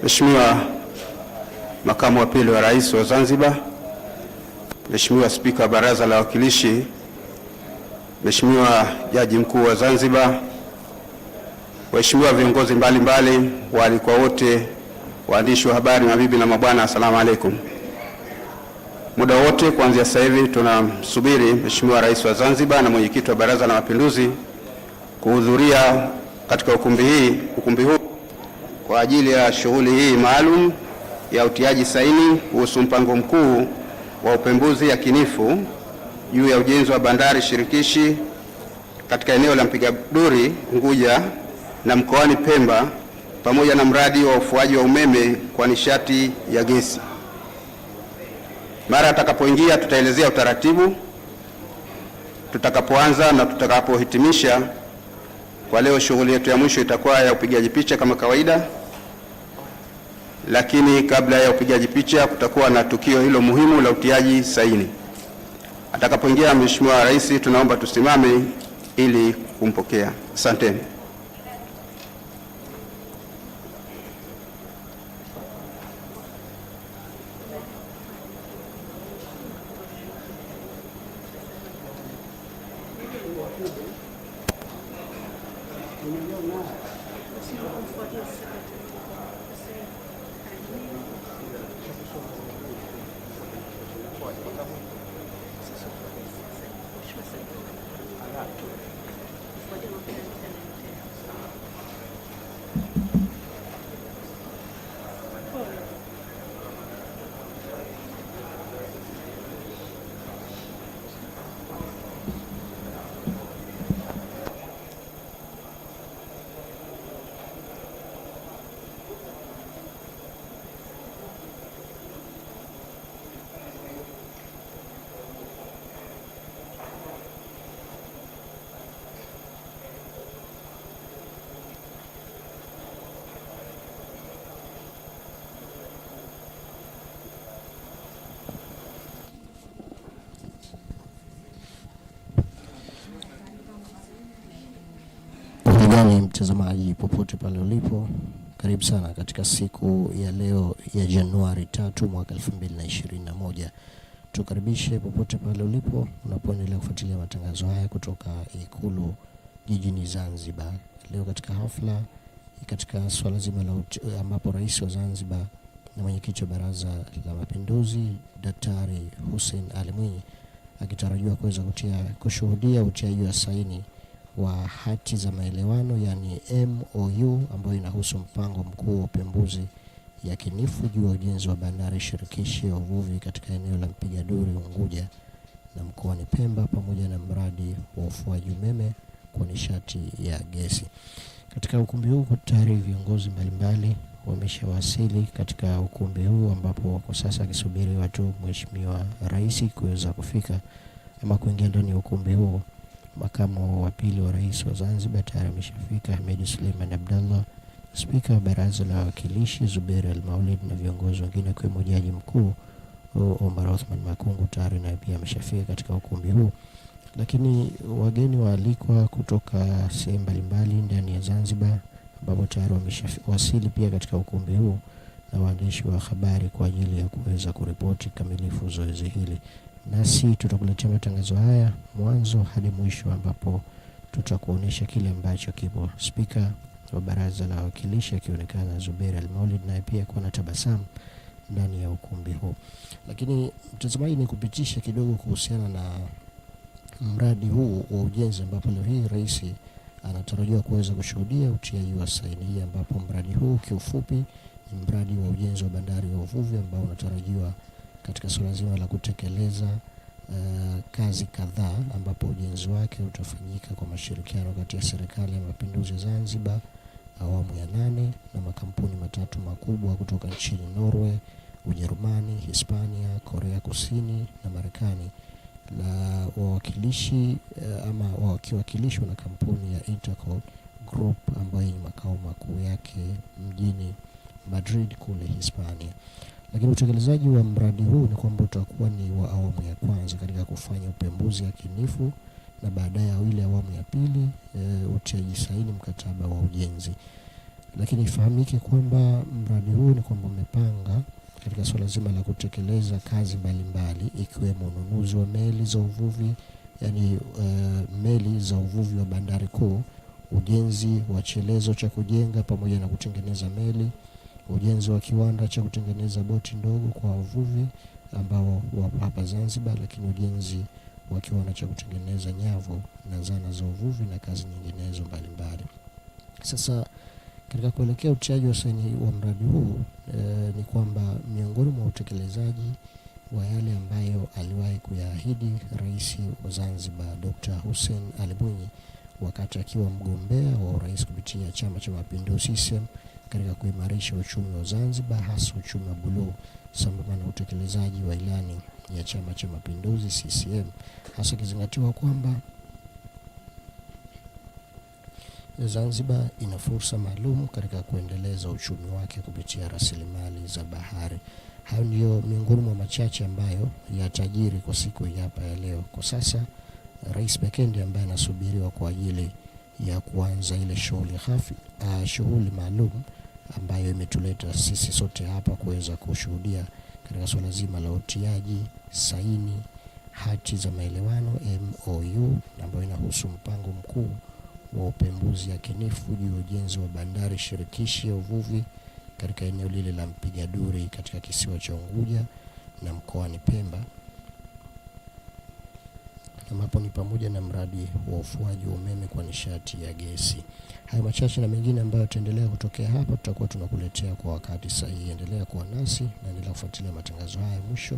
Mheshimiwa Makamu wa Pili wa Rais wa Zanzibar, Mheshimiwa Spika wa Baraza la Wawakilishi, Mheshimiwa Jaji Mkuu wa Zanzibar, waheshimiwa viongozi mbalimbali, waalikwa wote, waandishi wa habari, mabibi na mabwana, asalamu alaykum. Muda wote kuanzia sasa hivi tunamsubiri Mheshimiwa Rais wa Zanzibar na Mwenyekiti wa Baraza la Mapinduzi kuhudhuria katika ukumbi huu kwa ajili ya shughuli hii maalum ya utiaji saini kuhusu mpango mkuu wa upembuzi yakinifu juu ya ujenzi wa bandari shirikishi katika eneo la Mpiga Duri, Unguja na mkoani Pemba, pamoja na mradi wa ufuaji wa umeme kwa nishati ya gesi. Mara atakapoingia tutaelezea utaratibu, tutakapoanza na tutakapohitimisha. Kwa leo shughuli yetu ya mwisho itakuwa ya upigaji picha kama kawaida, lakini kabla ya upigaji picha kutakuwa na tukio hilo muhimu la utiaji saini. Atakapoingia Mheshimiwa Rais, tunaomba tusimame ili kumpokea. Asanteni. Mtazamaji popote pale ulipo, karibu sana katika siku ya leo ya Januari 3 mwaka 2021. Tukaribishe popote pale ulipo unapoendelea kufuatilia matangazo haya kutoka Ikulu jijini Zanzibar. Leo katika hafla katika swala zima la ambapo Rais wa Zanzibar na Mwenyekiti wa Baraza la Mapinduzi Daktari Hussein Ali Mwinyi akitarajiwa kuweza kushuhudia utiaji wa saini wa hati za maelewano yani MOU ambayo inahusu mpango mkuu wa upembuzi yakinifu juu ya ujenzi wa bandari shirikishi ya uvuvi katika eneo la Mpiga Duri Unguja na mkoani Pemba, pamoja na mradi wa ufuaji umeme kwa nishati ya gesi. Katika ukumbi huu tayari viongozi mbalimbali wameshawasili katika ukumbi huu, ambapo kwa sasa akisubiri watu Mheshimiwa Rais kuweza kufika ama kuingia ndani ya ukumbi huu. Makamu wa pili wa Rais wa Zanzibar tayari ameshafika, Ahmed Suleiman Abdallah, Spika wa Baraza la Wawakilishi Zuberi Al-Maulid na viongozi wengine kwa Jaji Mkuu Omar Othman Makungu tayari naye pia ameshafika katika ukumbi huu. Lakini wageni waalikwa kutoka sehemu mbalimbali ndani ya Zanzibar ambapo tayari wameshawasili pia katika ukumbi huu, na waandishi wa habari kwa ajili ya kuweza kuripoti kamilifu zoezi hili. Nasi tutakuletea matangazo haya mwanzo hadi mwisho, ambapo tutakuonesha kile ambacho kipo. Spika wa Baraza la Wawakilishi akionekana Zuberi Al-Maulid naye pia kwa na tabasamu ndani ya ukumbi huu. Lakini mtazamaji, ni kupitisha kidogo kuhusiana na mradi huu wa ujenzi, ambapo leo hii Rais anatarajiwa kuweza kushuhudia utiaji wa saini, ambapo mradi huu kiufupi ni mradi wa ujenzi wa bandari ya uvuvi ambao unatarajiwa katika suala zima la kutekeleza kazi kadhaa, ambapo ujenzi wake utafanyika kwa mashirikiano kati ya Serikali ya Mapinduzi Zanzibar awamu ya 8 na makampuni matatu makubwa kutoka nchini Norway, Ujerumani, Hispania, Korea Kusini na Marekani, na wawakilishi wakiwakilishwa na kampuni ya Interco Group ambayo ni makao makuu yake mjini Madrid kule Hispania. Lakini utekelezaji wa mradi huu ni kwamba utakuwa ni wa awamu ya kwanza katika kufanya upembuzi yakinifu, na baadaye ile awamu ya pili utiaji saini mkataba wa ujenzi. Lakini ifahamike kwamba mradi huu ni kwamba umepanga katika swala zima la kutekeleza kazi mbalimbali, ikiwemo ununuzi wa meli za uvuvi, yani meli za uvuvi wa bandari kuu, ujenzi wa chelezo cha kujenga pamoja na kutengeneza meli, ujenzi wa kiwanda cha kutengeneza boti ndogo kwa wavuvi ambao wapo hapa Zanzibar, lakini ujenzi wa kiwanda cha kutengeneza nyavu na zana za uvuvi na kazi nyinginezo mbalimbali. Sasa katika kuelekea utiaji wa saini wa mradi huu ni kwamba miongoni mwa utekelezaji wa yale ambayo aliwahi kuyaahidi Rais wa Zanzibar Dr. Hussein Ali Mwinyi wakati akiwa mgombea wa urais kupitia Chama cha Mapinduzi CCM katika kuimarisha uchumi wa Zanzibar, hasa uchumi wa buluu, sambamba na utekelezaji wa ilani ya Chama cha Mapinduzi CCM, hasa kizingatiwa kwamba Zanzibar ina fursa maalum katika kuendeleza uchumi wake kupitia rasilimali za bahari. Hayo ndio miongoni mwa machache ambayo yatajiri kwa siku hii hapa ya leo. Kwa sasa Rais pekee ndiye ambaye anasubiriwa kwa ajili ya kuanza ile shughuli maalum ambayo imetuleta sisi sote hapa kuweza kushuhudia katika swala zima la utiaji saini hati za maelewano MOU, ambayo inahusu mpango mkuu wa upembuzi yakinifu juu ya ujenzi wa bandari shirikishi ya uvuvi katika eneo lile la Mpiga Duri katika kisiwa cha Unguja na mkoani Pemba, ambapo ni pamoja na mradi wa ufuaji wa umeme kwa nishati ya gesi. Hayo machache na mengine ambayo yataendelea kutokea hapa tutakuwa tunakuletea kwa wakati sahihi. Endelea kuwa nasi na endelea kufuatilia matangazo haya. Mwisho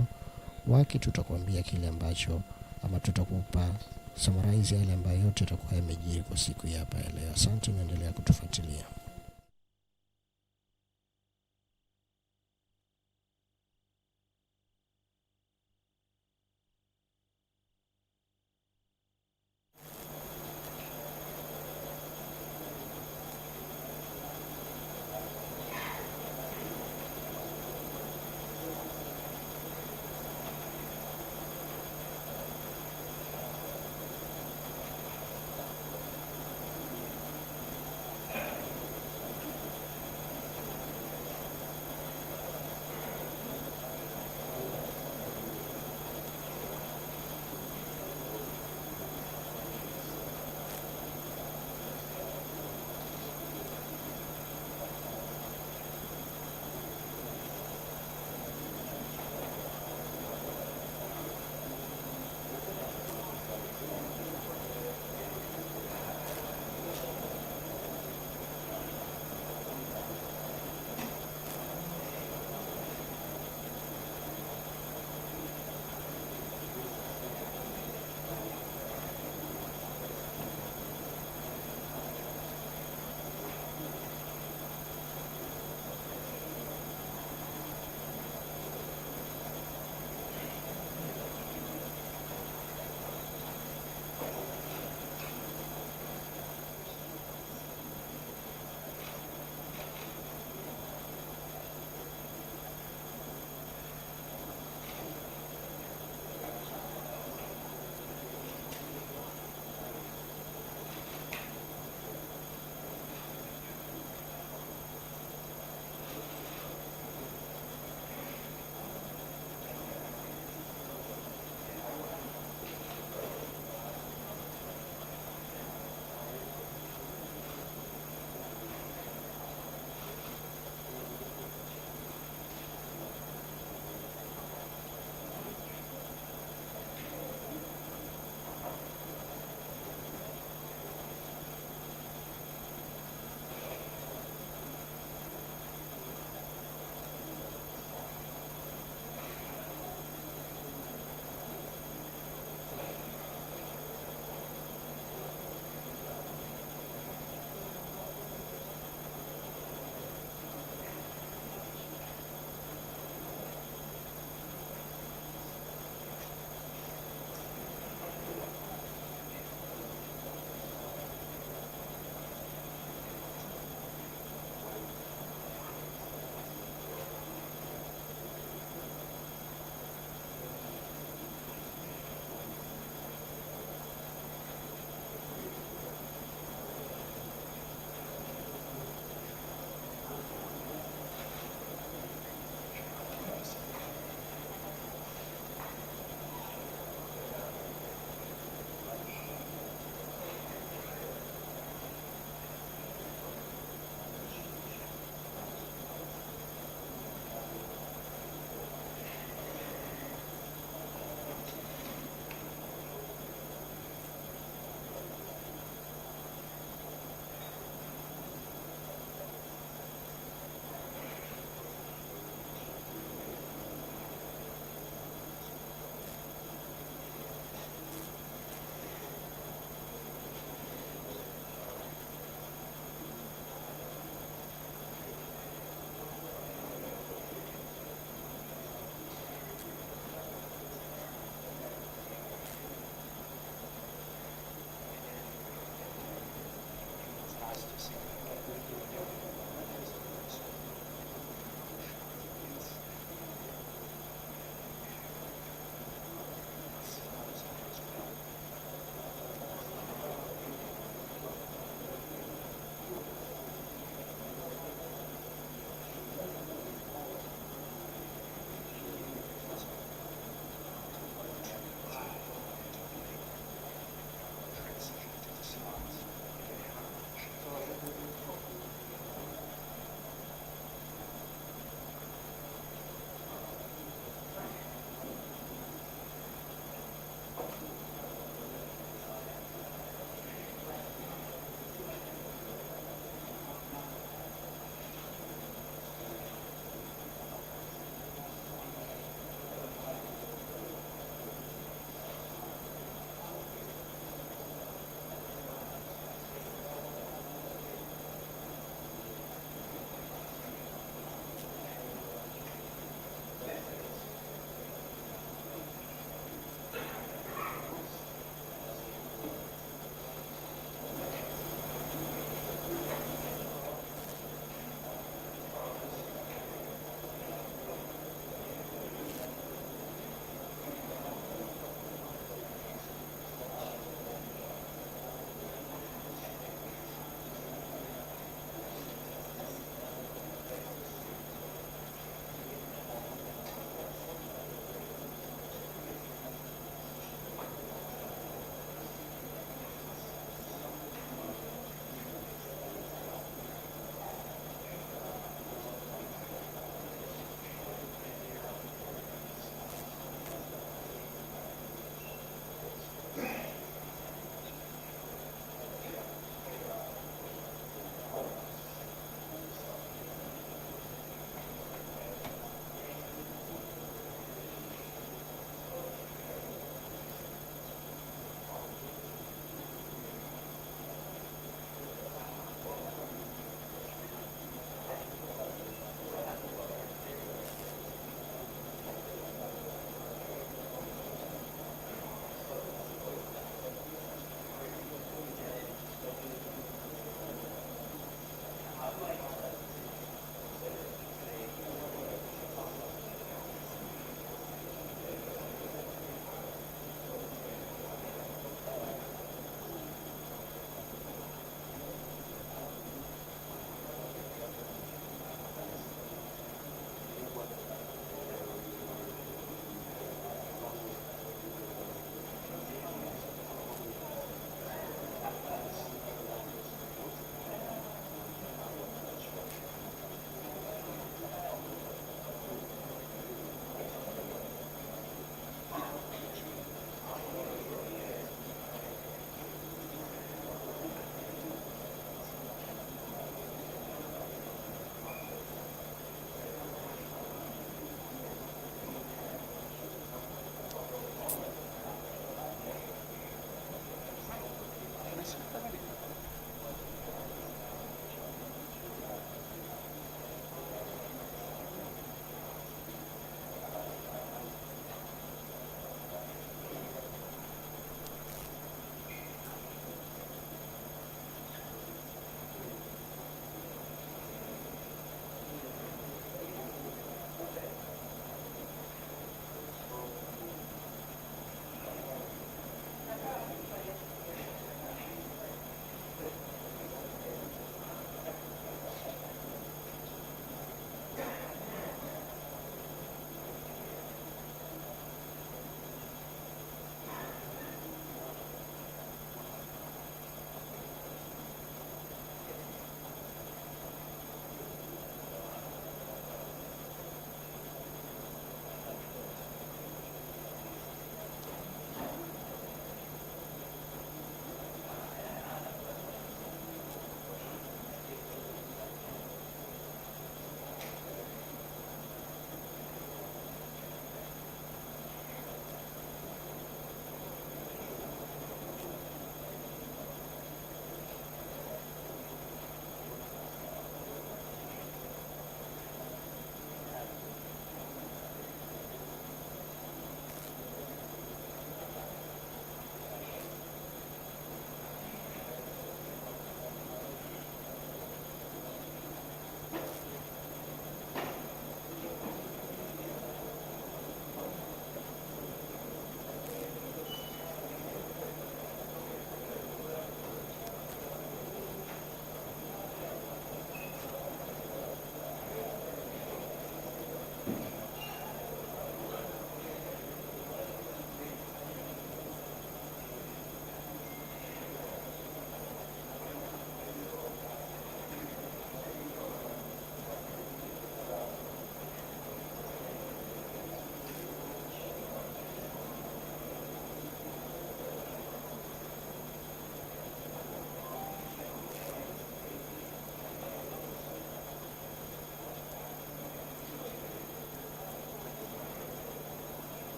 wake tutakwambia kile ambacho ama tutakupa summarize yale ambayo yote yatakuwa yamejiri kwa siku hii hapa ya leo. Asante na endelea kutufuatilia.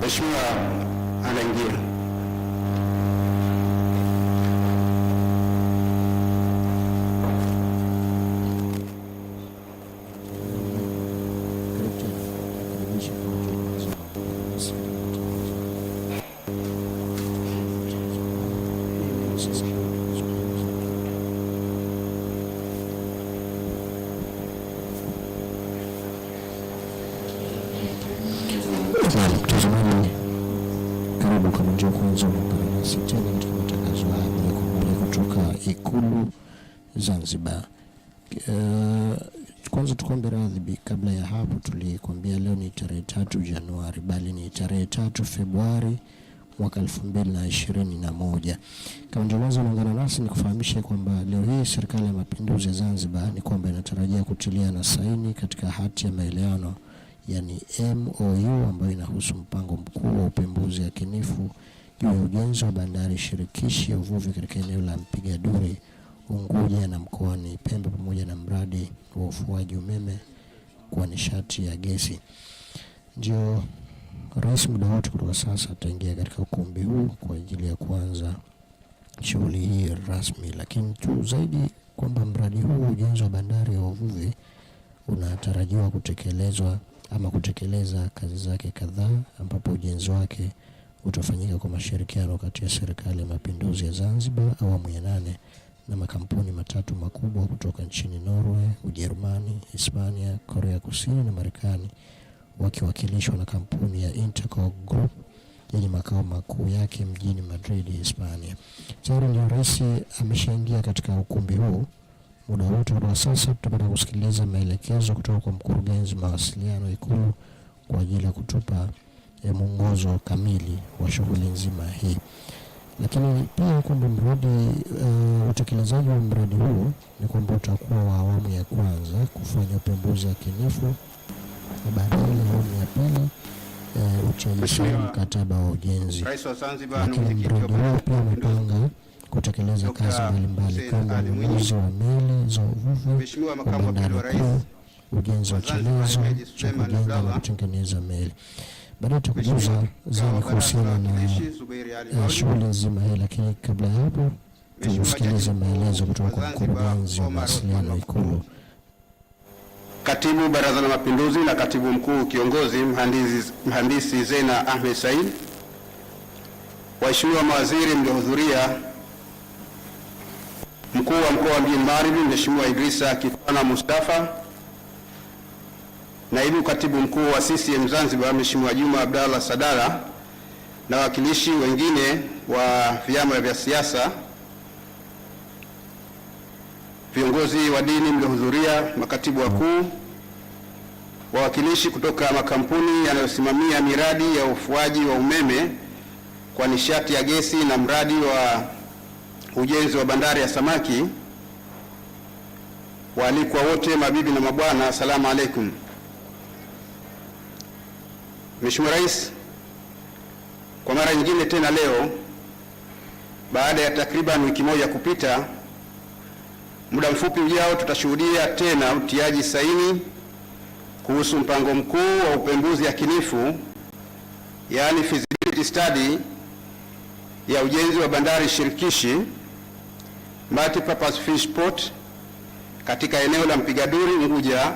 Mheshimiwa anaingia. Mtazamaji, karibu kama ndio kwanza unaungana nasi tena katika matangazo haya moja kwa moja kutoka Ikulu Zanzibar. Kwanza tukombe radhi, kabla ya hapo tulikwambia leo ni tarehe 3 Januari, bali ni tarehe 3 Februari mwaka 2021. Kama ndio kwanza unaungana nasi, ni kufahamisha kwamba leo hii Serikali ya Mapinduzi ya Zanzibar ni kwamba inatarajia kutilia na saini katika hati ya maelewano, yani MOU, ambayo inahusu mpango mkuu wa upembuzi yakinifu juu ya ujenzi wa bandari shirikishi ya uvuvi katika eneo la Mpiga, Duri, Unguja na mkoani Pemba, pamoja na mradi wa ufuaji umeme kwa nishati ya gesi. Ndio Rais muda wote kutoka sasa ataingia katika ukumbi huu kwa ajili ya kuanza shughuli hii rasmi, lakini tu zaidi kwamba mradi huu ujenzi wa bandari ya uvuvi unatarajiwa kutekeleza kazi zake kadhaa, ambapo ujenzi wake utafanyika kwa mashirikiano kati ya Serikali ya Mapinduzi ya Zanzibar awamu ya 8 na makampuni matatu makubwa kutoka nchini Norway, Ujerumani, Hispania, Korea Kusini na Marekani, wakiwakilishwa na kampuni ya Ikulu Group yenye makao makuu yake mjini Madrid, Hispania. Tayari ndio Rais ameshaingia katika ukumbi huu. Muda wote kwa sasa tutapata kusikiliza maelekezo kutoka kwa mkurugenzi mawasiliano Ikulu kwa ajili ya kutupa mwongozo kamili wa shughuli nzima hii. Lakini pia kwamba utekelezaji wa mradi huu ni kwamba utakuwa wa awamu ya kwanza kufanya upembuzi yakinifu, na baadaye awamu ya pili utaishia mkataba wa ujenzi. Lakini mradi huu pia umepanga kutekeleza kazi mbalimbali kama ununuzi wa meli za uvuvi wa bandari kuu, ujenzi wa chelezo cha kujenga na kutengeneza meli. Baadaye tutakujuza zaidi kuhusiana na shughuli nzima hii, lakini kabla ya hapo tusikilize maelezo kutoka kwa mkurugenzi wa mawasiliano Ikulu. Katibu Baraza la Mapinduzi na Katibu Mkuu Kiongozi Mhandisi Zena Ahmed Saini, waheshimiwa mawaziri mliohudhuria, Mkuu wa Mkoa wa Mjini Magharibi Mheshimiwa Idrisa Kitwana Mustafa, Naibu Katibu Mkuu wa CCM Zanzibar Mheshimiwa Juma Abdallah Sadala, na wawakilishi wengine wa vyama vya siasa, viongozi wa dini mliohudhuria, makatibu wakuu, wawakilishi kutoka makampuni yanayosimamia miradi ya ufuaji wa umeme kwa nishati ya gesi na mradi wa ujenzi wa bandari ya samaki, waalikwa wote, mabibi na mabwana, asalamu alaikum. Mheshimiwa Rais, kwa mara nyingine tena leo, baada ya takriban wiki moja kupita, muda mfupi ujao tutashuhudia tena utiaji saini kuhusu mpango mkuu wa upembuzi yakinifu, yani feasibility study ya ujenzi wa bandari shirikishi multipurpose fish port katika eneo la Mpiga, Duri, Unguja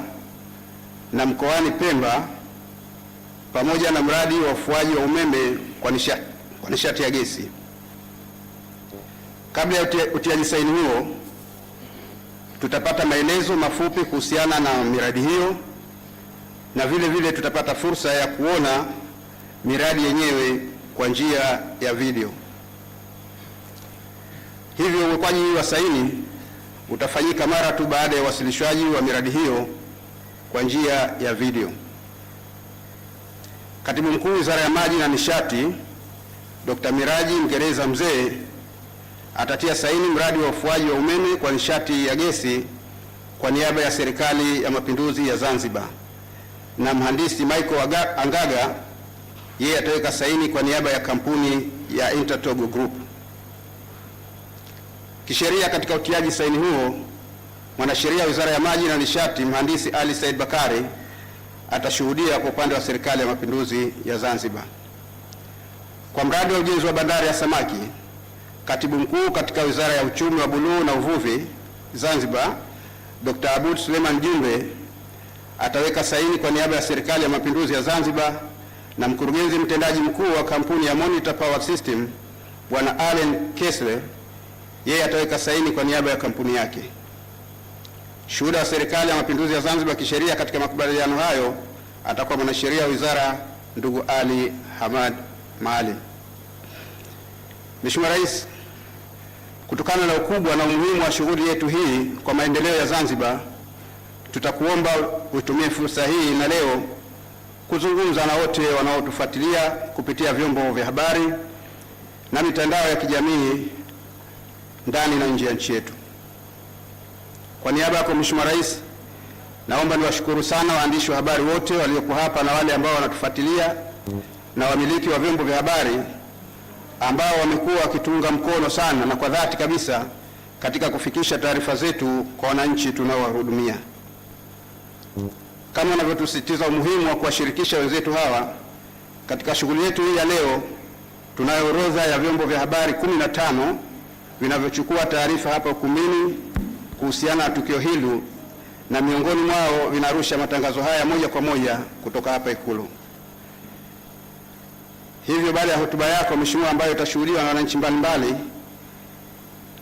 na mkoani Pemba, pamoja na mradi wa ufuaji wa umeme kwa nishati ya gesi. Kabla ya utiaji saini huo, tutapata maelezo mafupi kuhusiana na miradi hiyo, na vile vile tutapata fursa ya kuona miradi yenyewe kwa njia ya video. Hivyo uwekwaji wa saini utafanyika mara tu baada ya uwasilishwaji wa miradi hiyo kwa njia ya video. Katibu Mkuu Wizara ya Maji na Nishati Dr. Miraji Mgereza Mzee atatia saini mradi wa ufuaji wa umeme kwa nishati ya gesi kwa niaba ya Serikali ya Mapinduzi ya Zanzibar, na mhandisi Michael Angaga yeye ataweka saini kwa niaba ya kampuni ya Ikulu Group. Kisheria, katika utiaji saini huo, mwanasheria wa Wizara ya Maji na Nishati Mhandisi Said Bakari atashuhudia kwa upande wa Serikali ya Mapinduzi ya Zanzibar. Kwa mradi wa ujenzi wa bandari ya samaki, Katibu Mkuu katika Wizara ya Uchumi wa Buluu na Uvuvi Zanzibar, Dr. Abud Suleiman Jumbe ataweka saini kwa niaba ya Serikali ya Mapinduzi ya Zanzibar, na mkurugenzi mtendaji mkuu wa kampuni ya Monitor Power System Bwana Allen Kessler, yeye ataweka saini kwa niaba ya kampuni yake. Shuhuda wa Serikali ya Mapinduzi ya Zanzibar kisheria katika makubaliano hayo atakuwa mwanasheria wa wizara ndugu Ali Hamad Maalim. Mheshimiwa Rais, kutokana na ukubwa na umuhimu wa shughuli yetu hii kwa maendeleo ya Zanzibar, tutakuomba utumie fursa hii na leo kuzungumza na wote wanaotufuatilia kupitia vyombo vya habari na mitandao ya kijamii ndani na nje ya nchi yetu. Kwa niaba yako Mheshimiwa Rais, naomba niwashukuru sana waandishi wa habari wote walioko hapa na wale ambao wanatufuatilia na wamiliki wa vyombo vya habari ambao wamekuwa wakituunga mkono sana na kwa dhati kabisa katika kufikisha taarifa zetu kwa wananchi tunaowahudumia. Kama wanavyotusisitiza umuhimu wa kuwashirikisha wenzetu hawa katika shughuli yetu hii ya leo, tunayo orodha ya vyombo vya habari 15 vinavyochukua taarifa hapa ukumbini kuhusiana na tukio hili, na miongoni mwao vinarusha matangazo haya moja kwa moja kutoka hapa Ikulu. Hivyo baada ya hotuba yako Mheshimiwa, ambayo itashuhudiwa na wananchi mbalimbali,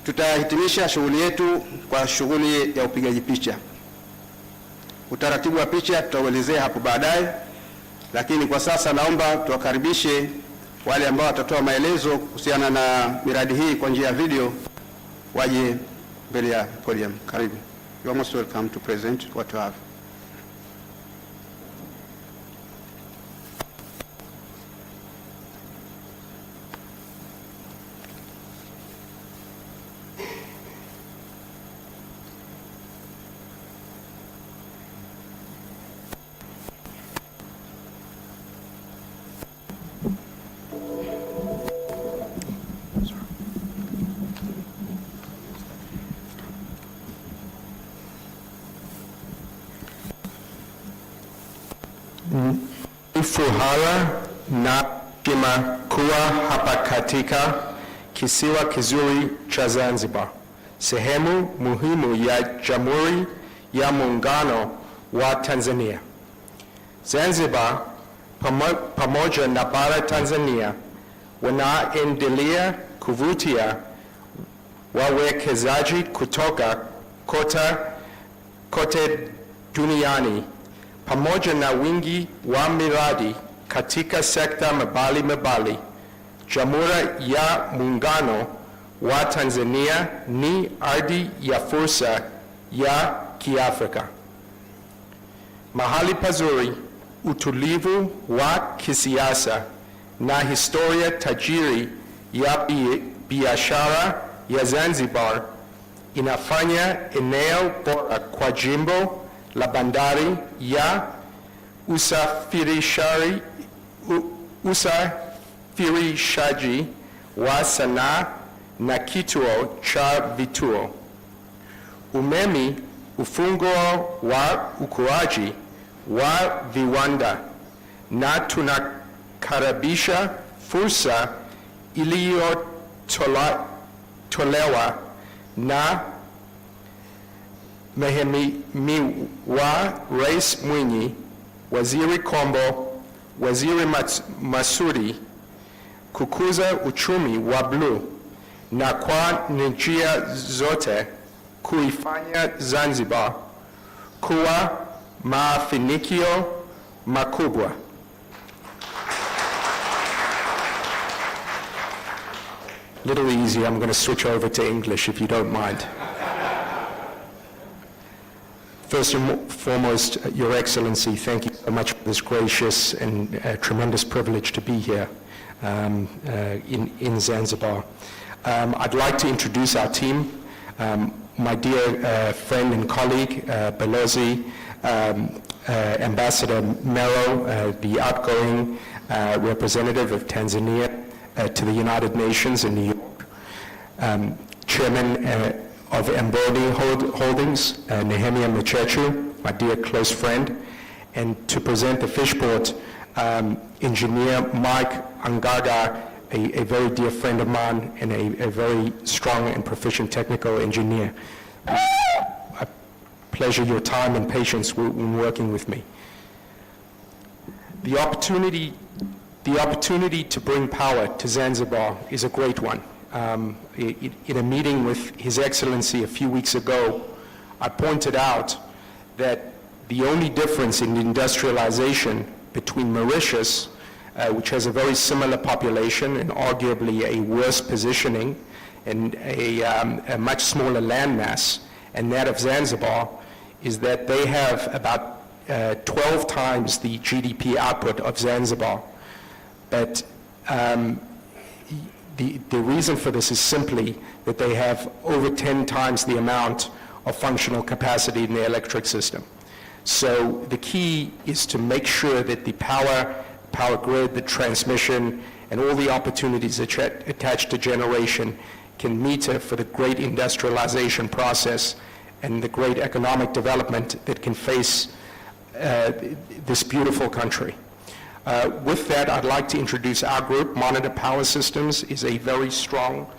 tutahitimisha shughuli yetu kwa shughuli ya upigaji picha. Utaratibu wa picha tutauelezea hapo baadaye, lakini kwa sasa naomba tuwakaribishe wale ambao watatoa maelezo kuhusiana na miradi hii kwa njia ya video waje mbele ya podium. Karibu. You are most welcome to present what you have. Furaha na heshima kuwa hapa katika kisiwa kizuri cha Zanzibar, sehemu muhimu ya Jamhuri ya Muungano wa Tanzania. Zanzibar pamoja na bara Tanzania wanaendelea kuvutia wawekezaji kutoka kote duniani, pamoja na wingi wa miradi katika sekta mbalimbali. Jamhuri ya Muungano wa Tanzania ni ardhi ya fursa ya Kiafrika, mahali pazuri, utulivu wa kisiasa na historia tajiri ya biashara ya Zanzibar inafanya eneo bora kwa jimbo la bandari ya usafirishaji wa sanaa na kituo cha vituo, umeme, ufunguo wa ukuaji wa viwanda, na tunakaribisha fursa iliyotolewa na Mheshimiwa Rais Mwinyi, Waziri Kombo, Waziri Masudi, kukuza uchumi wa bluu na kwa njia zote kuifanya Zanzibar kuwa mafanikio makubwa. Little easy, I'm going to switch over to English if you don't mind. First and foremost, Your Excellency, thank you so much for this gracious and tremendous privilege to be here in Zanzibar. I'd like to introduce our team. My dear friend and colleague, Balozi, Ambassador Mero, the outgoing representative of Tanzania to the United Nations in New York, Chairman of Amboni Holdings, Nehemia Mchechu, my dear close friend, and to present the Fishport, Engineer Mike Angaga, a very dear friend of mine and a very strong and proficient technical engineer. I pleasure your time and patience when working with me. The opportunity to bring power to Zanzibar is a great one. In a meeting with His Excellency a few weeks ago, I pointed out that the only difference in industrialization between Mauritius, which has a very similar population and arguably a worse positioning and a much smaller landmass, and that of Zanzibar, is that they have about 12 times the GDP output of Zanzibar. But the reason for this is simply that they have over 10 times the amount of functional capacity in the electric system. So the key is to make sure that the power grid, the transmission, and all the opportunities attached to generation can meter for the great industrialization process and the great economic development that can face this beautiful country. With that, I'd like to introduce our group. Monitor Power Systems is a very strong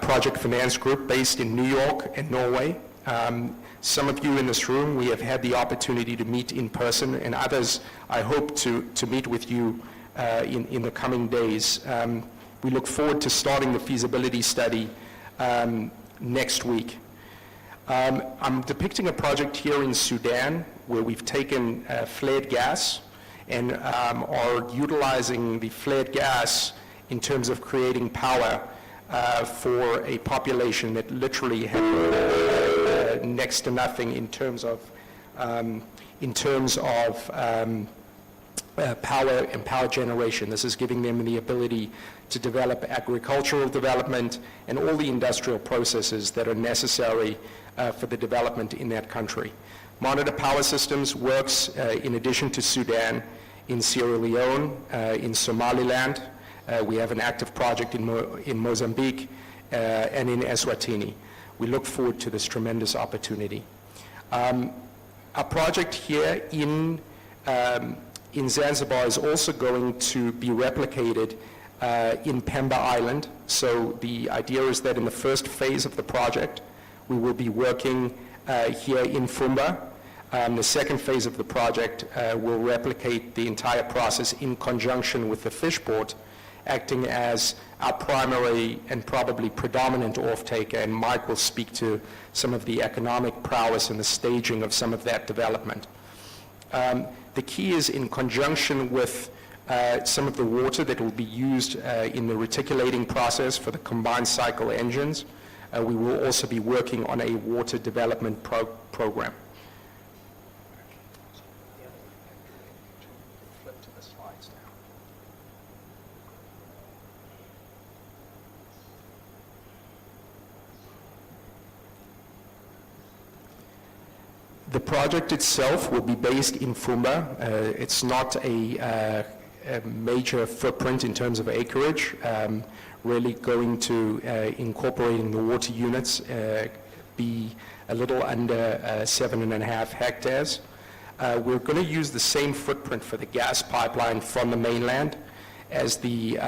project finance group based in New York and Norway. Some of you in this room, we have had the opportunity to meet in person, and others I hope to meet with you in the coming days. We look forward to starting the feasibility study next week. I'm depicting a project here in Sudan where we've taken flared gas and are utilizing the flared gas in terms of creating power for a population that literally had next to nothing in terms of power and power generation. This is giving them the ability to develop agricultural development and all the industrial processes that are necessary for the development in that country. Monitor Power Systems works, in addition to Sudan, in Sierra Leone, in Somaliland. We have an active project in Mozambique and in Eswatini. We look forward to this tremendous opportunity. Our project here in Zanzibar is also going to be replicated in Pemba Island. So the idea is that in the first phase of the project, we will be working here in Fumba. The second phase of the project will replicate the entire process in conjunction with the fish port, acting as our primary and probably predominant off-taker, and Mike will speak to some of the economic prowess and the staging of some of that development. The key is in conjunction with some of the water that will be used in the reticulating process for the combined cycle engines. We will also be working on a water development program. The project itself will be based in Fumba. It's not a major footprint in terms of acreage, really going to incorporating the water units, be a little under 7.5 hectares. We're going to use the same footprint for the gas pipeline from the mainland as the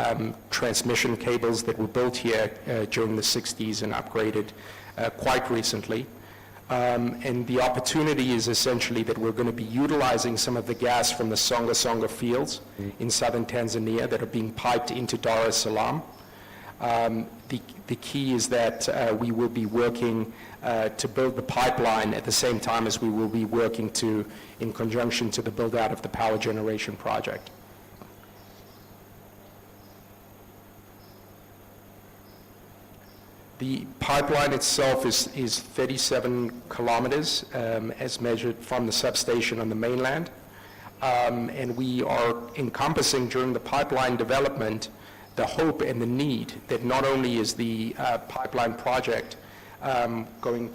transmission cables that were built here during the 60s and upgraded quite recently. And the opportunity is essentially that we're going to be utilizing some of the gas from the Songa Songa fields in southern Tanzania that are being piped into Dar es Salaam. The key is that we will be working to build the pipeline at the same time as we will be working in conjunction to the build out of the power generation project. The pipeline itself is 37 kilometers as measured from the substation on the mainland. And we are encompassing during the pipeline development the hope and the need that not only is the pipeline project going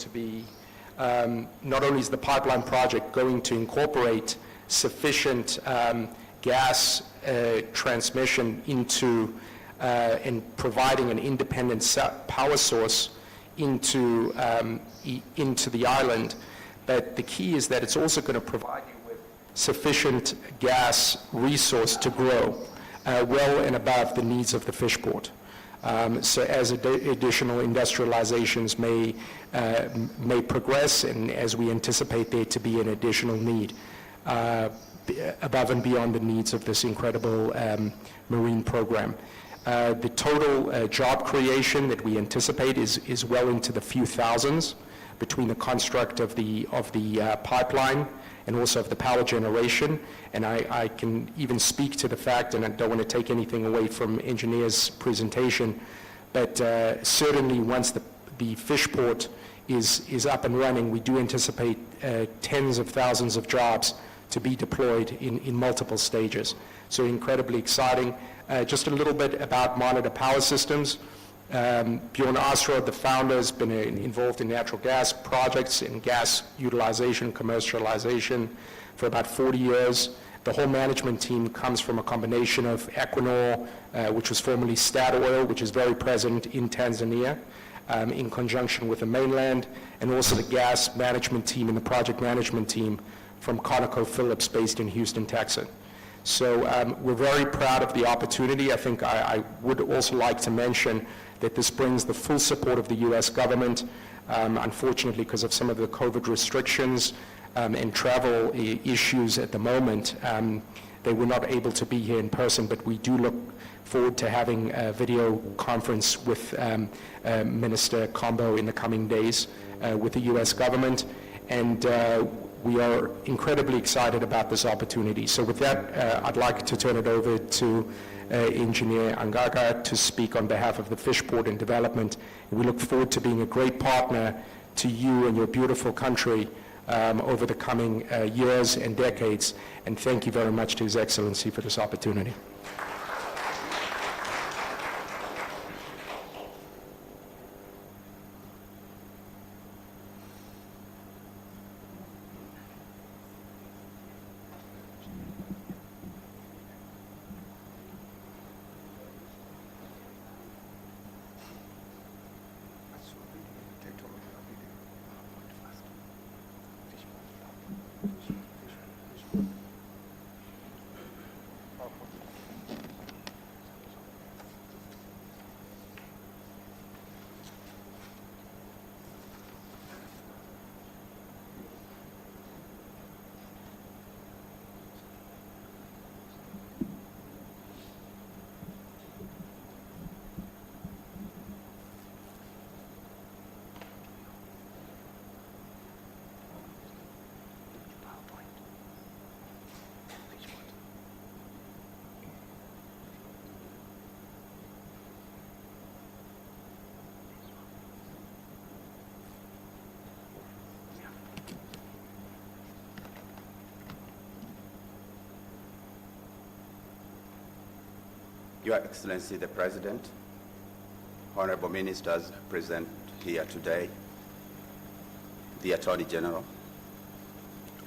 to incorporate sufficient gas transmission into and providing an independent power source into the island, but the key is that it's also going to provide you with sufficient gas resource to grow well and above the needs of the fish port. So as additional industrializations may progress, and as we anticipate there to be an additional need above and beyond the needs of this incredible marine program. The total job creation that we anticipate is well into the few thousands between the construct of the pipeline and also of the power generation. And I can even speak to the fact, and I don't want to take anything away from engineer's presentation, but certainly once the fish port is up and running, we do anticipate tens of thousands of jobs to be deployed in multiple stages. So incredibly exciting. Just a little bit about Monitor Power Systems. Bjorn Asrud, the founder, has been involved in natural gas projects and gas utilization, commercialization for about 40 years. The whole management team comes from a combination of Equinor, which was formerly Statoil, which is very present in Tanzania, in conjunction with the mainland, and also the gas management team and the project management team from ConocoPhillips based in Houston, Texas. So we're very proud of the opportunity. I think I would also like to mention that this brings the full support of the U.S. government. Unfortunately, because of some of the COVID restrictions and travel issues at the moment, they were not able to be here in person, but we do look forward to having a video conference with Minister Combo in the coming days with the U.S. government. And we are incredibly excited about this opportunity. So with that, I'd like to turn it over to Engineer Angaga to speak on behalf of the Fish Port and Development. We look forward to being a great partner to you and your beautiful country over the coming years and decades. And thank you very much to His Excellency for this opportunity. Your Excellency the President, honorable ministers present here today, the Attorney General,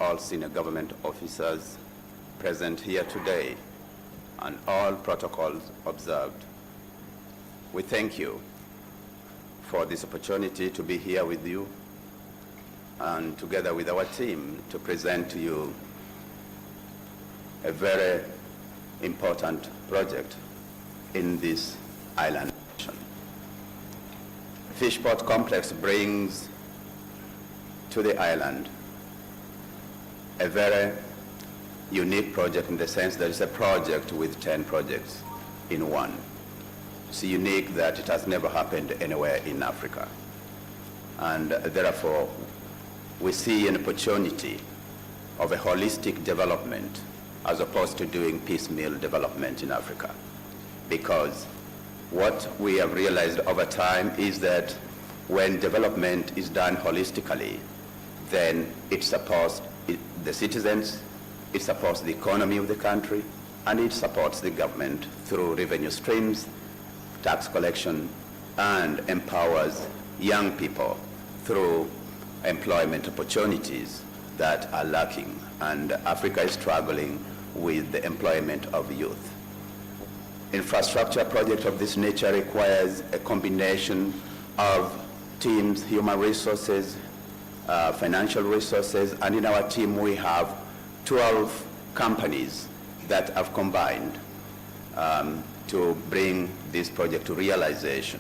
all senior government officers present here today, and all protocols observed. We thank you for this opportunity to be here with you and together with our team to present to you a very important project in this island nation. Fishport Complex brings to the island a very unique project in the sense that it's a project with 10 projects in one. It's unique that it has never happened anywhere in Africa. And therefore, we see an opportunity of a holistic development as opposed to doing piecemeal development in Africa. Because what we have realized over time is that when development is done holistically, then it supports the citizens, it supports the economy of the country, and it supports the government through revenue streams, tax collection, and empowers young people through employment opportunities that are lacking. And Africa is struggling with the employment of youth. Infrastructure project of this nature requires a combination of teams, human resources, financial resources, and in our team we have 12 companies that have combined to bring this project to realization.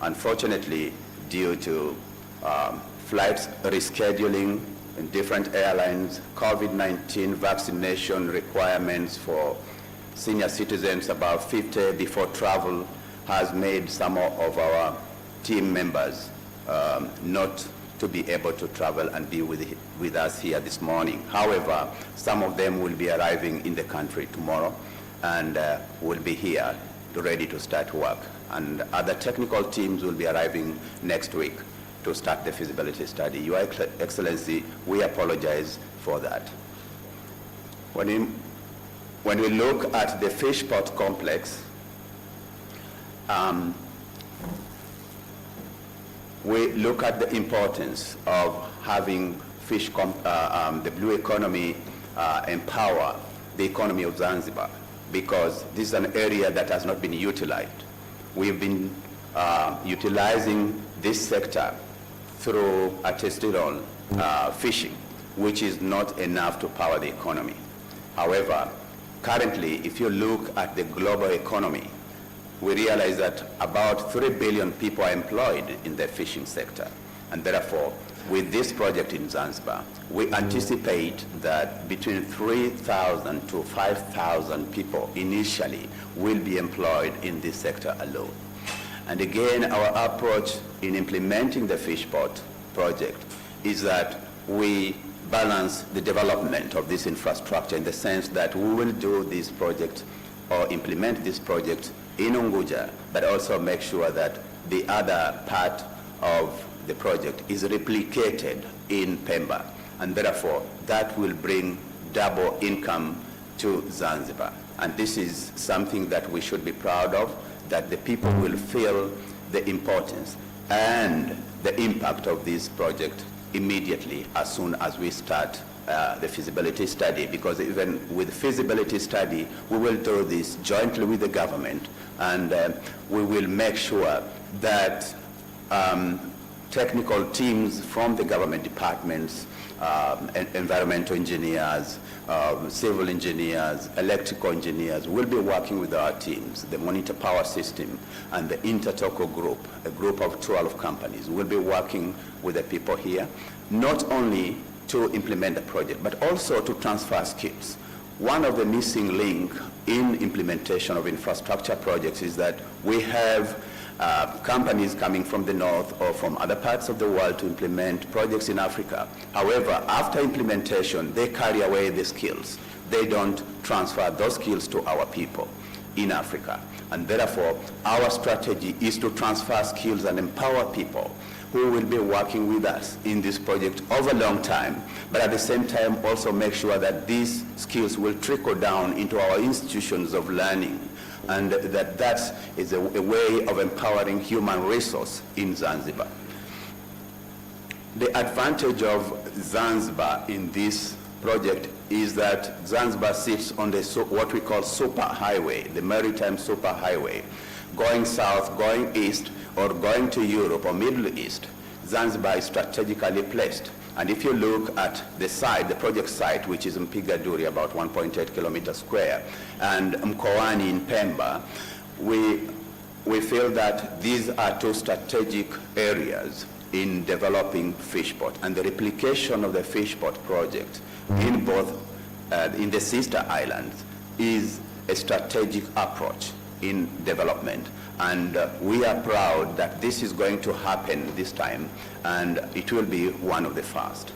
Unfortunately, due to flights rescheduling in different airlines, COVID-19 vaccination requirements for senior citizens above 50 before travel has made some of our team members not to be able to travel and be with us here this morning. However, some of them will be arriving in the country tomorrow and will be here ready to start work. And other technical teams will be arriving next week to start the feasibility study. Your Excellency, we apologize for that. When we look at the fish pot complex, we look at the importance of having the blue economy empower the economy of Zanzibar, because this is an area that has not been utilized. We've been utilizing this sector through artisanal fishing, which is not enough to power the economy. However, currently, if you look at the global economy, we realize that about 3 billion people are employed in the fishing sector. And therefore, with this project in Zanzibar, we anticipate that between 3,000 to 5,000 people initially will be employed in this sector alone. And again, our approach in implementing the fish pot project is that we balance the development of this infrastructure in the sense that we will do this project or implement this project in Unguja, but also make sure that the other part of the project is replicated in Pemba, and therefore that will bring double income to Zanzibar. And this is something that we should be proud of, that the people will feel the importance and the impact of this project immediately as soon as we start the feasibility study, because even with feasibility study, we will do this jointly with the government, and we will make sure that technical teams from the government departments, environmental engineers, civil engineers, electrical engineers will be working with our teams. The Monitor Power System and the Intertoco Group, a group of 12 companies, will be working with the people here, not only to implement the project, but also to transfer skills. One of the missing links in implementation of infrastructure projects is that we have companies coming from the north or from other parts of the world to implement projects in Africa. However, after implementation, they carry away the skills. They don't transfer those skills to our people in Africa. And therefore, our strategy is to transfer skills and empower people who will be working with us in this project over a long time, but at the same time also make sure that these skills will trickle down into our institutions of learning, and that is a way of empowering human resource in Zanzibar. The advantage of Zanzibar in this project is that Zanzibar sits on the what we call super highway, the maritime super highway, going south, going east, or going to Europe or Middle East. Zanzibar is strategically placed. And if you look at the site, the project site, which is Mpiga, Duri, about 1.8 kilometers square, and Mkoani in Pemba, we feel that these are two strategic areas in developing fish pot. And the replication of the fish pot project in both, in the sister islands, is a strategic approach in development. And we are proud that this is going to happen this time, and it will be one of the first.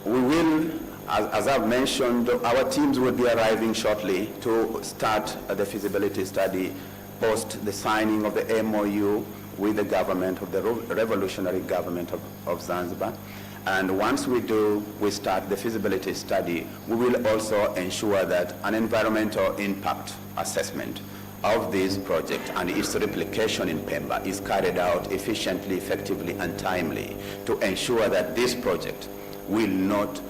We will, as I've mentioned, our teams will be arriving shortly to start the feasibility study post the signing of the MOU with the government of the revolutionary government of Zanzibar. And once we start the feasibility study, we will also ensure that an environmental impact assessment of this project and its replication in Pemba is carried out efficiently, effectively, and timely to ensure that this project will not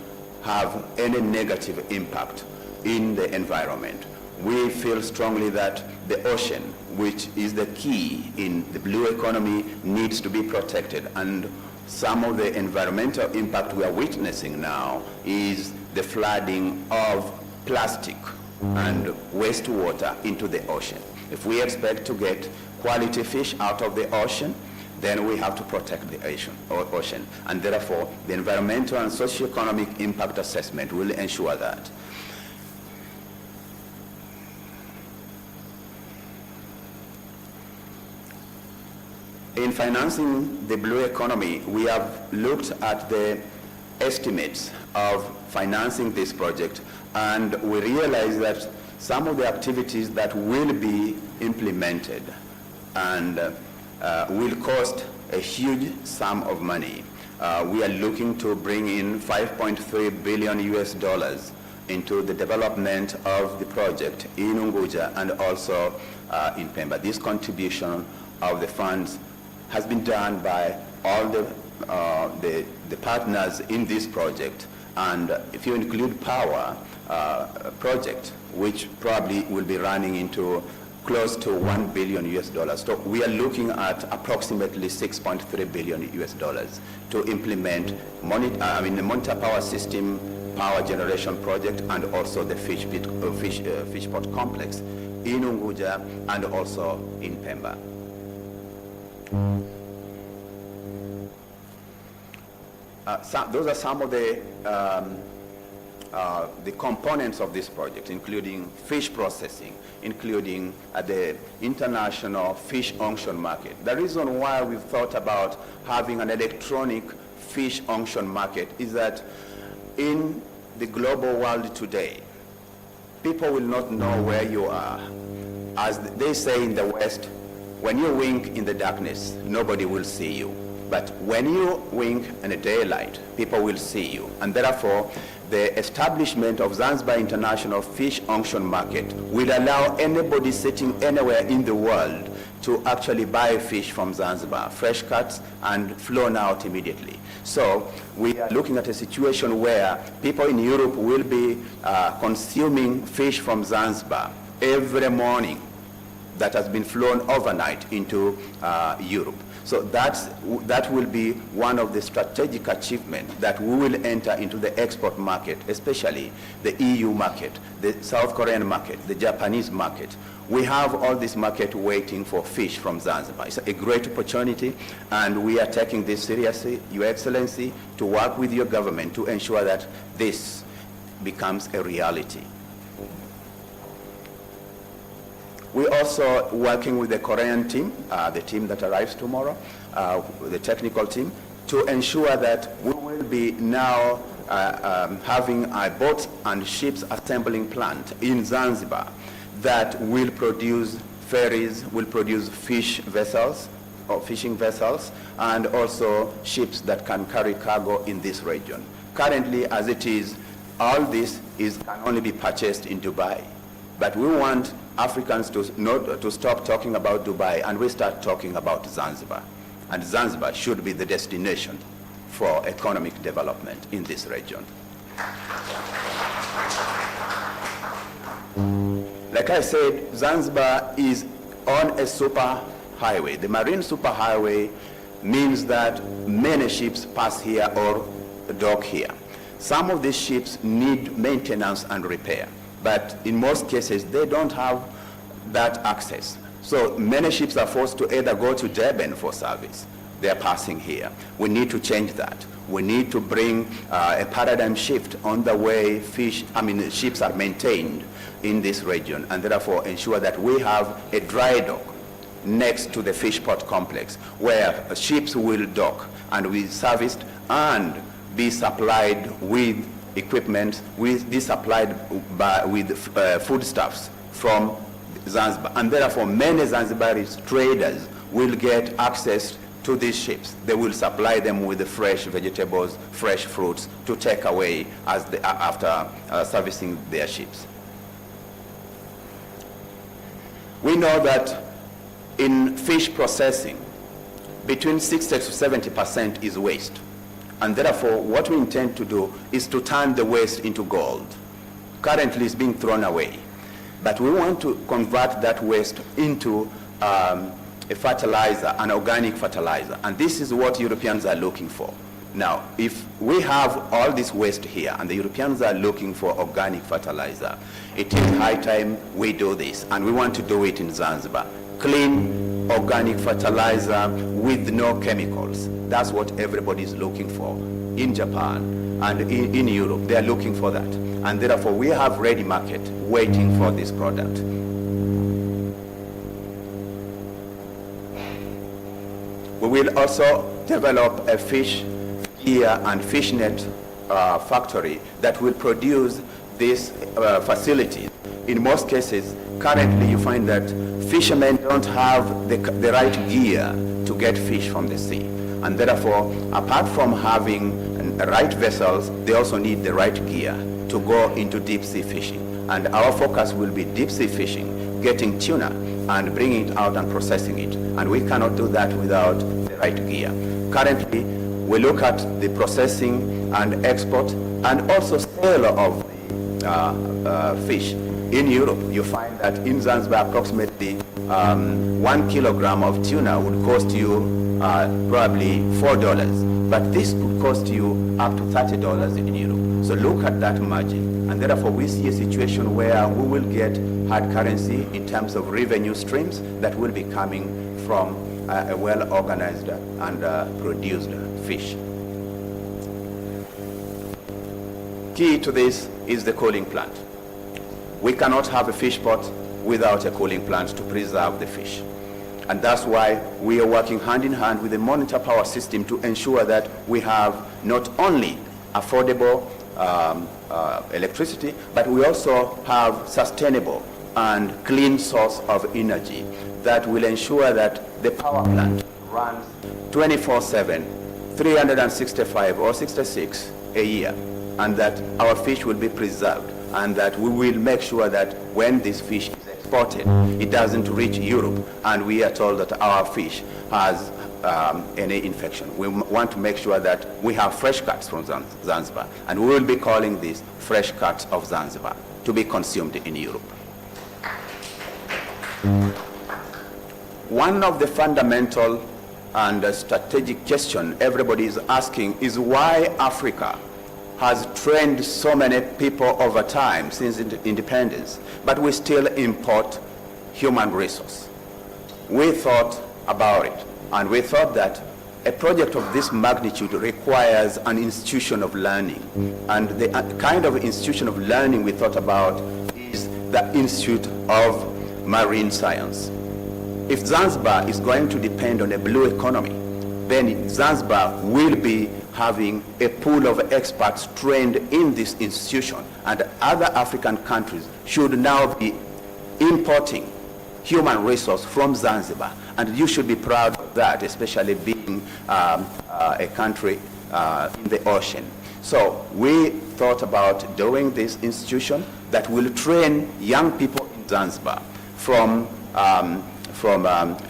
have any negative impact in the environment. we feel strongly that the ocean, which is the key in the blue economy, needs to be protected. And some of the environmental impact we are witnessing now is the flooding of plastic and wastewater into the ocean. If we expect to get quality fish out of the ocean, then we have to protect the ocean. And therefore, the environmental and socio-economic impact assessment will ensure that. In financing the blue economy, we have looked at the estimates of financing this project, and we realize that some of the activities that will be implemented and will cost a huge sum of money. We are looking to bring in $5.3 billion into the development of the project in Unguja and also in Pemba. This contribution of the funds has been done by all the partners in this project, and if you include power project, which probably will be running into close to $1 billion. So we are looking at approximately $6.3 billion to implement the monitor power system, power generation project, and also the fish pot complex in Unguja and also in Pemba. Those are some of the components of this project, including fish processing, including the international fish auction market. The reason why we've thought about having an electronic fish auction market is that in the global world today, people will not know where you are. As they say in the West, when you wink in the darkness, nobody will see you. But when you wink in the daylight, people will see you. And therefore, the establishment of Zanzibar International Fish Auction Market will allow anybody sitting anywhere in the world to actually buy fish from Zanzibar, fresh cuts and flown out immediately. So we are looking at a situation where people in Europe will be consuming fish from Zanzibar every morning that has been flown overnight into Europe. So that will be one of the strategic achievements that we will enter into the export market, especially the EU market, the South Korean market, the Japanese market. We have all this market waiting for fish from Zanzibar. It's a great opportunity, and we are taking this seriously, Your Excellency, to work with your government to ensure that this becomes a reality. We're also working with the Korean team, the team that arrives tomorrow, the technical team, to ensure that we will be now having a boat and ships assembling plant in Zanzibar that will produce ferries, will produce fish vessels or fishing vessels, and also ships that can carry cargo in this region. Currently, as it is, all this can only be purchased in Dubai. But we want Africans to stop talking about Dubai and we start talking about Zanzibar. And Zanzibar should be the destination for economic development in this region. Like I said, Zanzibar is on a super highway. The marine super highway means that many ships pass here or dock here. Some of these ships need maintenance and repair, but in most cases they don't have that access. So many ships are forced to either go to Durban for service. They are passing here. We need to change that. We need to bring a paradigm shift on the way ships are maintained in this region, and therefore ensure that we have a dry dock next to the fish port complex where ships will dock and be serviced and be supplied with equipment, be supplied with foodstuffs from Zanzibar. And therefore many Zanzibaris traders will get access to these ships. They will supply them with the fresh vegetables, fresh fruits to take away after servicing their ships. We know that in fish processing, between 60 to 70% is waste. And therefore, what we intend to do is to turn the waste into gold. Currently, it's being thrown away. But we want to convert that waste into a fertilizer, an organic fertilizer. And this is what Europeans are looking for. Now, if we have all this waste here and the Europeans are looking for organic fertilizer, it is high time we do this, and we want to do it in Zanzibar. Clean, organic fertilizer with no chemicals. That's what everybody is looking for in Japan and in Europe. They are looking for that. And therefore, we have ready market waiting for this product. We will also develop a fish gear and fish net factory that will produce this facility. In most cases, currently you find that fishermen don't have the right gear to get fish from the sea. And therefore, apart from having right vessels, they also need the right gear to go into deep sea fishing. And our focus will be deep sea fishing, getting tuna and bringing it out and processing it. And we cannot do that without the right gear. Currently, we look at the processing and export and also sale of fish. In Europe, you find that in Zanzibar, approximately 1 kilogram of tuna would cost you probably $4, but this could cost you up to $30 in Europe. So look at that margin. And therefore, we see a situation where we will get hard currency in terms of revenue streams that will be coming from a well-organized and produced fish. Key to this is the cooling plant. We cannot have a fish pot without a cooling plant to preserve the fish. And that's why we are working hand in hand with the monitor power system to ensure that we have not only affordable electricity, but we also have sustainable and clean source of energy that will ensure that the power plant runs 24/7, 365 or 66 a year, and that our fish will be preserved, and that we will make sure that when this fish is exported, it doesn't reach Europe and we are told that our fish has any infection. We want to make sure that we have fresh cuts from Zanzibar, and we will be calling this fresh cuts of Zanzibar to be consumed in Europe. One of the fundamental and strategic question everybody is asking is why Africa has trained so many people over time since independence, but we still import human resource. We thought about it, and we thought that a project of this magnitude requires an institution of learning. And the kind of institution of learning we thought about is the Institute of Marine Science. If Zanzibar is going to depend on a blue economy, then Zanzibar will be having a pool of experts trained in this institution, and other African countries should now be importing human resource from Zanzibar, and you should be proud of that, especially being a country in the ocean. So we thought about doing this institution that will train young people in Zanzibar from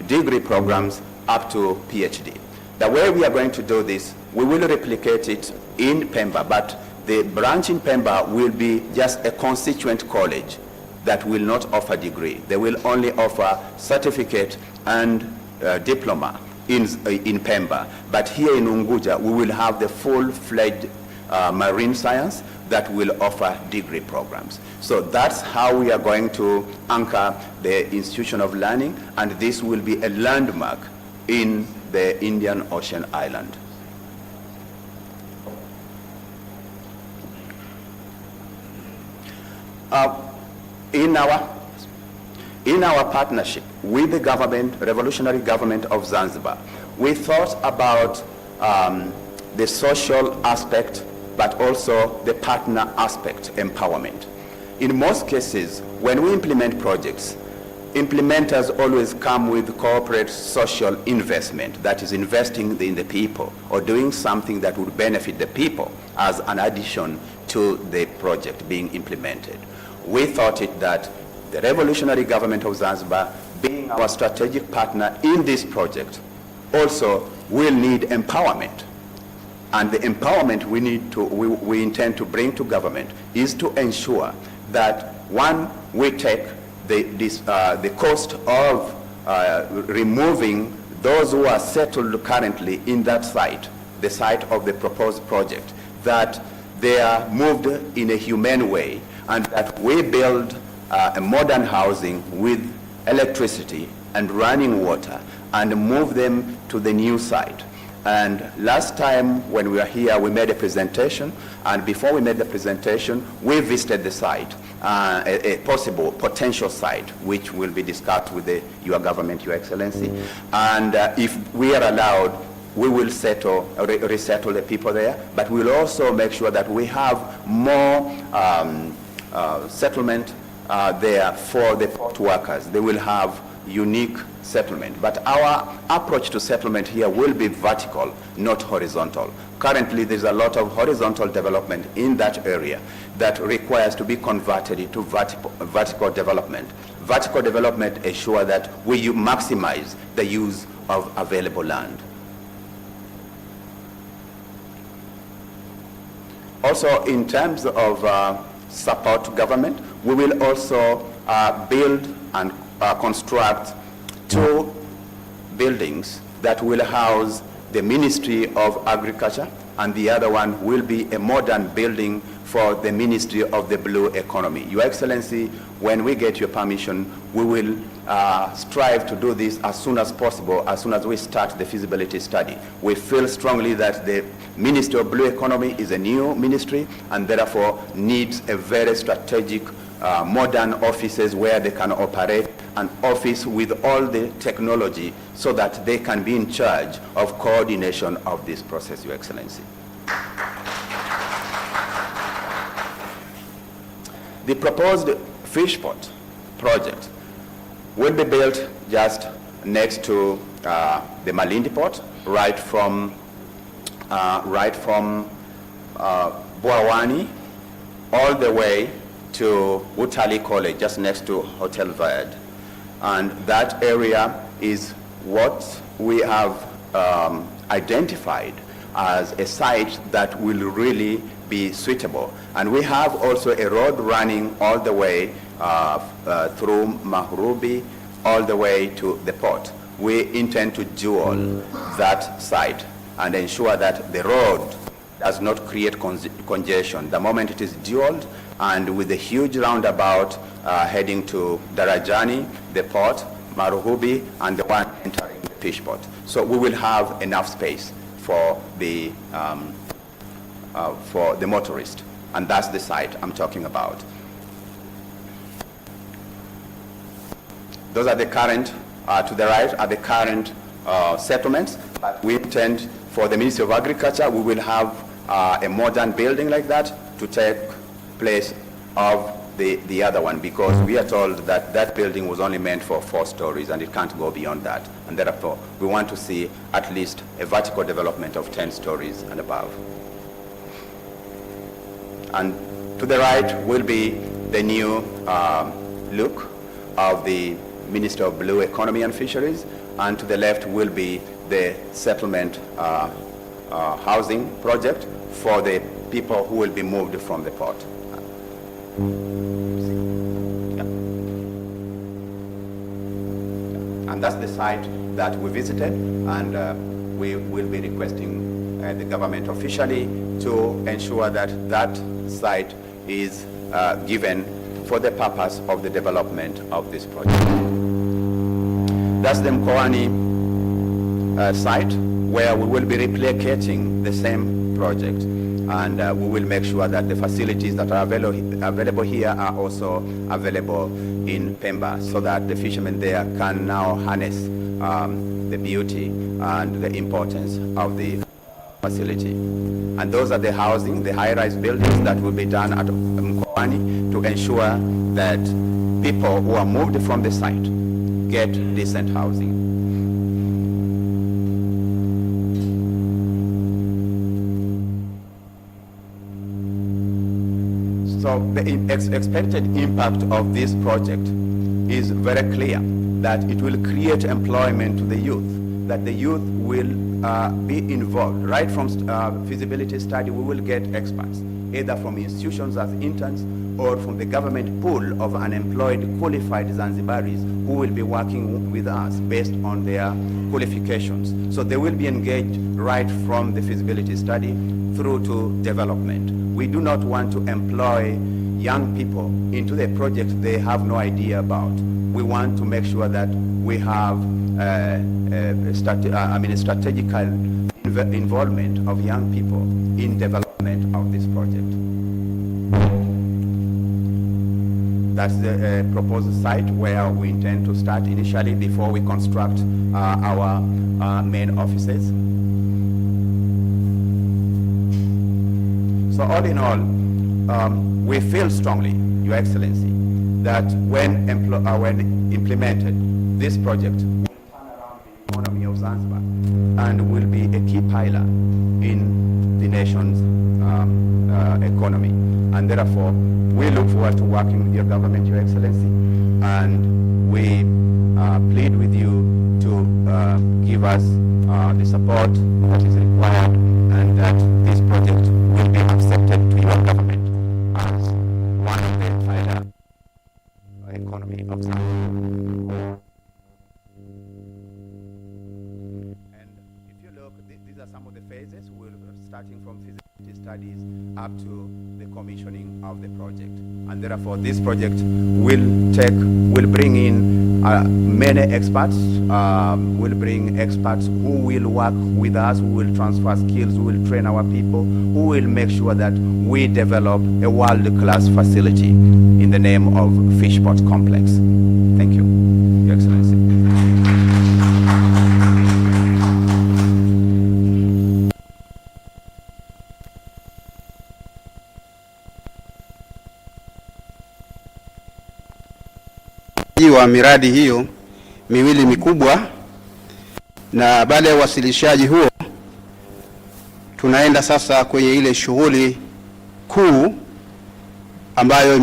degree programs up to PhD. The way we are going to do this, we will replicate it in Pemba, but the branch in Pemba will be just a constituent college that will not offer degree. They will only offer certificate and diploma in Pemba. But here in Unguja, we will have the full-fledged marine science that will offer degree programs. So that's how we are going to anchor the institution of learning, and this will be a landmark in the Indian Ocean island. In our partnership with the government, revolutionary government of Zanzibar, we thought about the social aspect, but also the partner aspect, empowerment. In most cases, when we implement projects, implementers always come with corporate social investment, that is investing in the people or doing something that would benefit the people as an addition to the project being implemented. We thought it that the revolutionary government of Zanzibar, being our strategic partner in this project, also will need empowerment. And the empowerment we intend to bring to government is to ensure that, one, we take the cost of removing those who are settled currently in that site, the site of the proposed project, that they are moved in a humane way, and that we build a modern housing with electricity and running water and move them to the new site. And last time when we were here, we made a presentation, and before we made the presentation, we visited the site, a possible potential site, which will be discussed with your government, Your Excellency. And if we are allowed, we will resettle the people there, but we'll also make sure that we have more settlement there for the port workers. They will have unique settlement. But our approach to settlement here will be vertical, not horizontal. Currently, there's a lot of horizontal development in that area that requires to be converted into vertical development. Vertical development ensures that we maximize the use of available land. Also, in terms of support to government, we will also build and construct 2 buildings that will house the Ministry of Agriculture, and the other one will be a modern building for the Ministry of the Blue Economy. Your Excellency, when we get your permission, we will strive to do this as soon as possible, as soon as we start the feasibility study. We feel strongly that the Ministry of Blue Economy is a new ministry and therefore needs a very strategic modern offices where they can operate, an office with all the technology so that they can be in charge of coordination of this process, Your Excellency. The proposed fish port project will be built just next to the Malindi port, right from Bwawani all the way to Utiaji College, just next to Hotel Verde. And that area is what we have identified as a site that will really be suitable. And we have also a road running all the way through Mahurubi, all the way to the port. We intend to dual that site and ensure that the road does not create congestion. The moment it is dualed, and with a huge roundabout heading to Darajani, the port, Maruhubi, and the one entering the fish port. So we will have enough space for the motorist, and that's the site I'm talking about. Those are the current, to the right are the current settlements, but we intend for the Ministry of Agriculture, we will have a modern building like that to take place of the other one, because we are told that that building was only meant for 4 stories and it can't go beyond that, and therefore we want to see at least a vertical development of 10 stories and above. And to the right will be the new look of the Minister of Blue Economy and Fisheries, and to the left will be the settlement housing project for the people who will be moved from the port. And that's the site that we visited, and we will be requesting the government officially to ensure that that site is given for the purpose of the development of this project. That's the Mkoani site, where we will be replicating the same project, and we will make sure that the facilities that are available here are also available in Pemba, so that the fishermen there can now harness the beauty and the importance of the facility. And those are the housing, the high-rise buildings that will be done at Mkoani to ensure that people who are moved from the site get decent housing. So the expected impact of this project is very clear, that it will create employment to the youth, that the youth will be involved. Right from feasibility study, we will get experts, either from institutions as interns or from the government pool of unemployed qualified Zanzibaris who will be working with us based on their qualifications. So they will be engaged right from the feasibility study through to development. We do not want to employ young people into the project they have no idea about. We want to make sure that we have strategical involvement of young people in development of this project. That's the proposed site where we intend to start initially before we construct our main offices. So all in all, we feel strongly, Your Excellency, that when implemented, this project will turn around the economy of Zanzibar and will be a key pillar in the nation's economy. And therefore, we look forward to working with your government, Your Excellency, and we plead with you to give us the support that is required and that this project will be accepted to your government as one of the pillar economy of Zanzibar. And if you look, these are some of the phases. We're starting from feasibility studies up to the commissioning of the project. And therefore, this project will bring in many experts, will bring experts who will work with us, who will transfer skills, who will train our people, who will make sure that we develop a world-class facility in the name of Fishport Complex. Thank you, Your Excellency. Wa miradi hiyo miwili mikubwa, na baada ya uwasilishaji huo tunaenda sasa kwenye ile shughuli kuu ambayo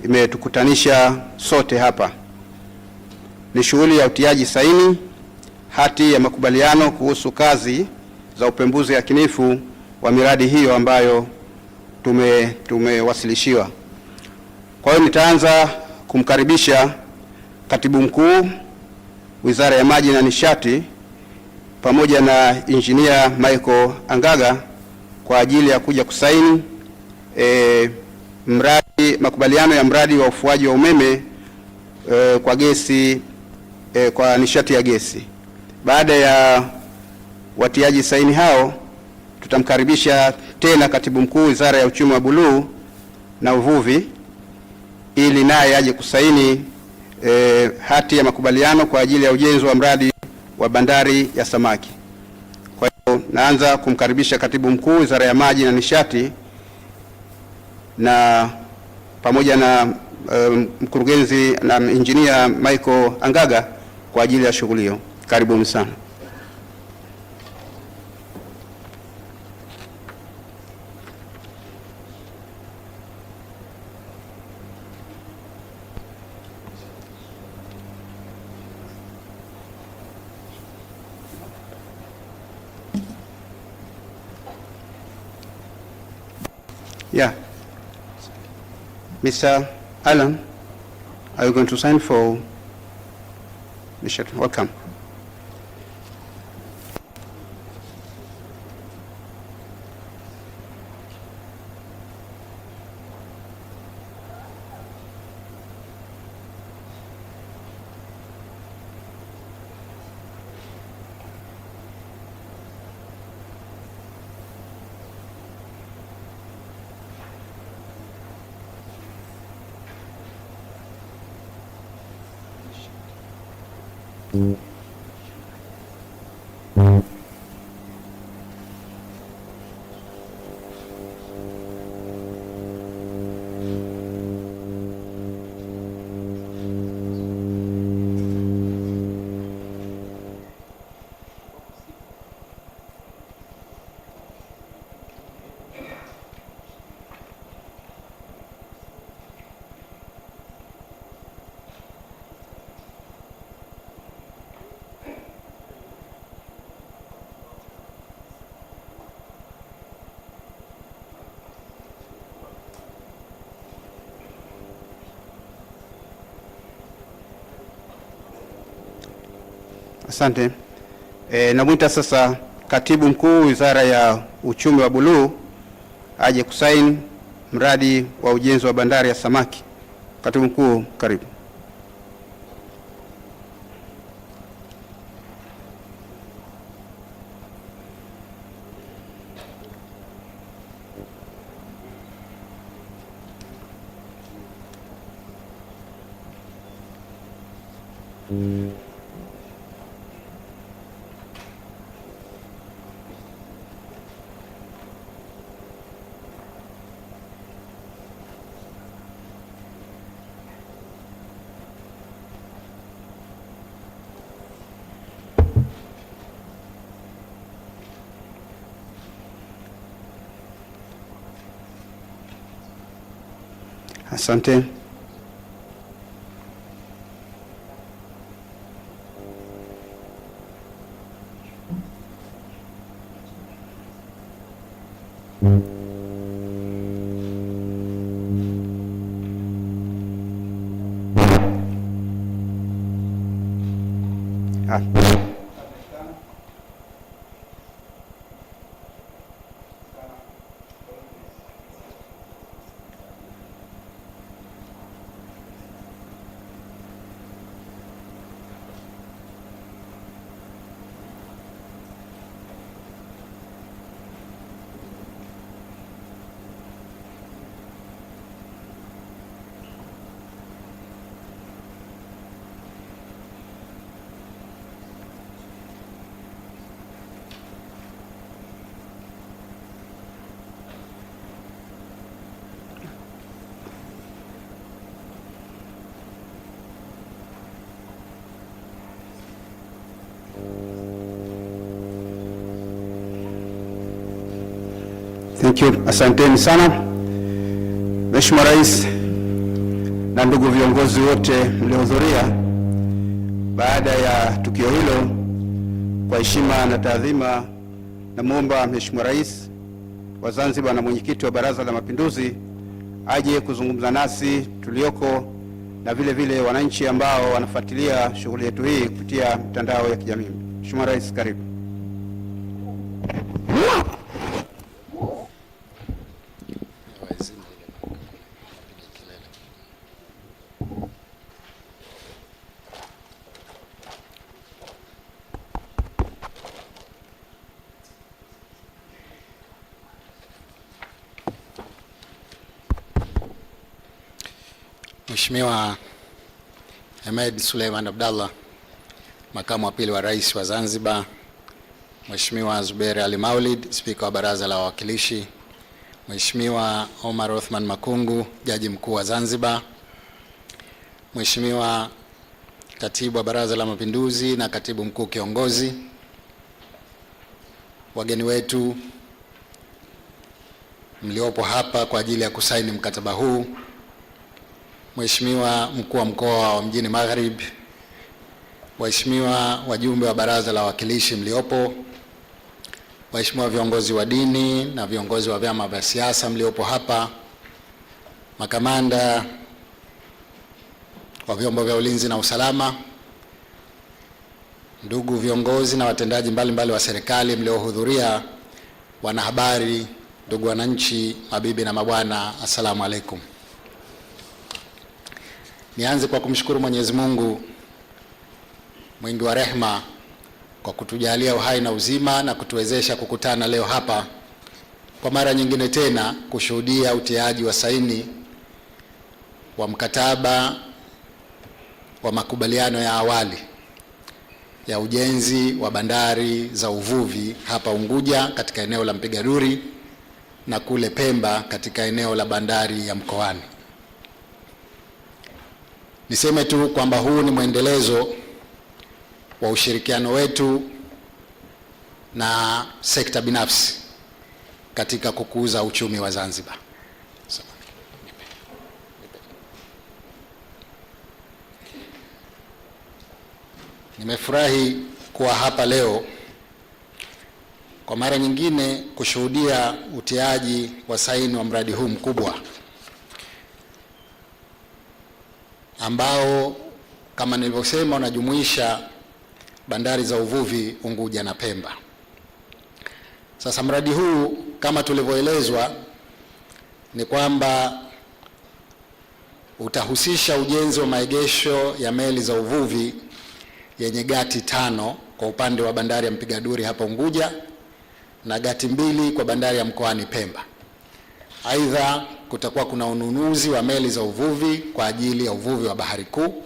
imetukutanisha sote hapa. Ni shughuli ya utiaji saini hati ya makubaliano kuhusu kazi za upembuzi yakinifu wa miradi hiyo ambayo tumewasilishiwa. Kwa hiyo nitaanza kumkaribisha Katibu Mkuu Wizara ya Maji na Nishati pamoja na Injinia Michael Angaga kwa ajili ya kuja kusaini makubaliano ya mradi wa ufuaji wa umeme kwa gesi, kwa nishati ya gesi. Baada ya watiaji saini hao, tutamkaribisha tena Katibu Mkuu Wizara ya Uchumi wa Buluu na Uvuvi ili naye aje kusaini hati ya makubaliano kwa ajili ya ujenzi wa mradi wa bandari ya samaki. Kwa hiyo naanza kumkaribisha Katibu Mkuu Wizara ya Maji na Nishati na pamoja na mkurugenzi na Injinia Michael Angaga kwa ajili ya shughuli hiyo. Karibuni sana. Yeah. Mr. Alan, are you going to sign for the shut? Welcome. Asante. Namwita sasa Katibu Mkuu Wizara ya Uchumi wa Buluu aje kusaini mradi wa ujenzi wa bandari ya samaki. Katibu Mkuu, karibu. Asante. Thank you. Asanteni sana. Mheshimiwa Rais na ndugu viongozi wote mliohudhuria, baada ya tukio hilo, kwa heshima na taadhima, namuomba Mheshimiwa Rais wa Zanzibar na mwenyekiti wa Baraza la Mapinduzi aje kuzungumza nasi tulioko na vile vile wananchi ambao wanafuatilia shughuli yetu hii kupitia mitandao ya kijamii. Mheshimiwa Rais, karibu. Mheshimiwa Ahmed Suleiman Abdallah, Makamu wa Pili wa Rais wa Zanzibar, Mheshimiwa Zuberi Ali Maulid, Spika wa Baraza la Wawakilishi, Mheshimiwa Omar Othman Makungu, Jaji Mkuu wa Zanzibar, Mheshimiwa Katibu wa Baraza la Mapinduzi na Katibu Mkuu Kiongozi, wageni wetu mliopo hapa kwa ajili ya kusaini mkataba huu, Mheshimiwa Mkuu wa Mkoa wa Mjini Magharibi, waheshimiwa wajumbe wa Baraza la Wawakilishi mliopo, waheshimiwa viongozi wa dini na viongozi wa vyama vya siasa mliopo hapa, makamanda wa vyombo vya ulinzi na usalama, ndugu viongozi na watendaji mbalimbali wa serikali mliohudhuria, wanahabari, ndugu wananchi, mabibi na mabwana, assalamu alaikum. Nianze kwa kumshukuru Mwenyezi Mungu mwingi wa rehema kwa kutujalia uhai na uzima na kutuwezesha kukutana leo hapa kwa mara nyingine tena kushuhudia utiaji wa saini wa mkataba wa makubaliano ya awali ya ujenzi wa bandari za uvuvi hapa Unguja katika eneo la Mpiga Duri na kule Pemba katika eneo la bandari ya Mkoani. Niseme tu kwamba huu ni mwendelezo wa ushirikiano wetu na sekta binafsi katika kukuza uchumi wa Zanzibar. Nimefurahi kuwa hapa leo kwa mara nyingine kushuhudia utiaji wa saini wa mradi huu mkubwa ambao kama nilivyosema unajumuisha bandari za uvuvi Unguja na Pemba. Sasa mradi huu kama tulivyoelezwa ni kwamba utahusisha ujenzi wa maegesho ya meli za uvuvi yenye gati 5 kwa upande wa bandari ya Mpiga Duri hapa Unguja na gati 2 kwa bandari ya mkoani Pemba. Aidha, kutakuwa kuna ununuzi wa meli za uvuvi kwa ajili ya uvuvi wa bahari kuu.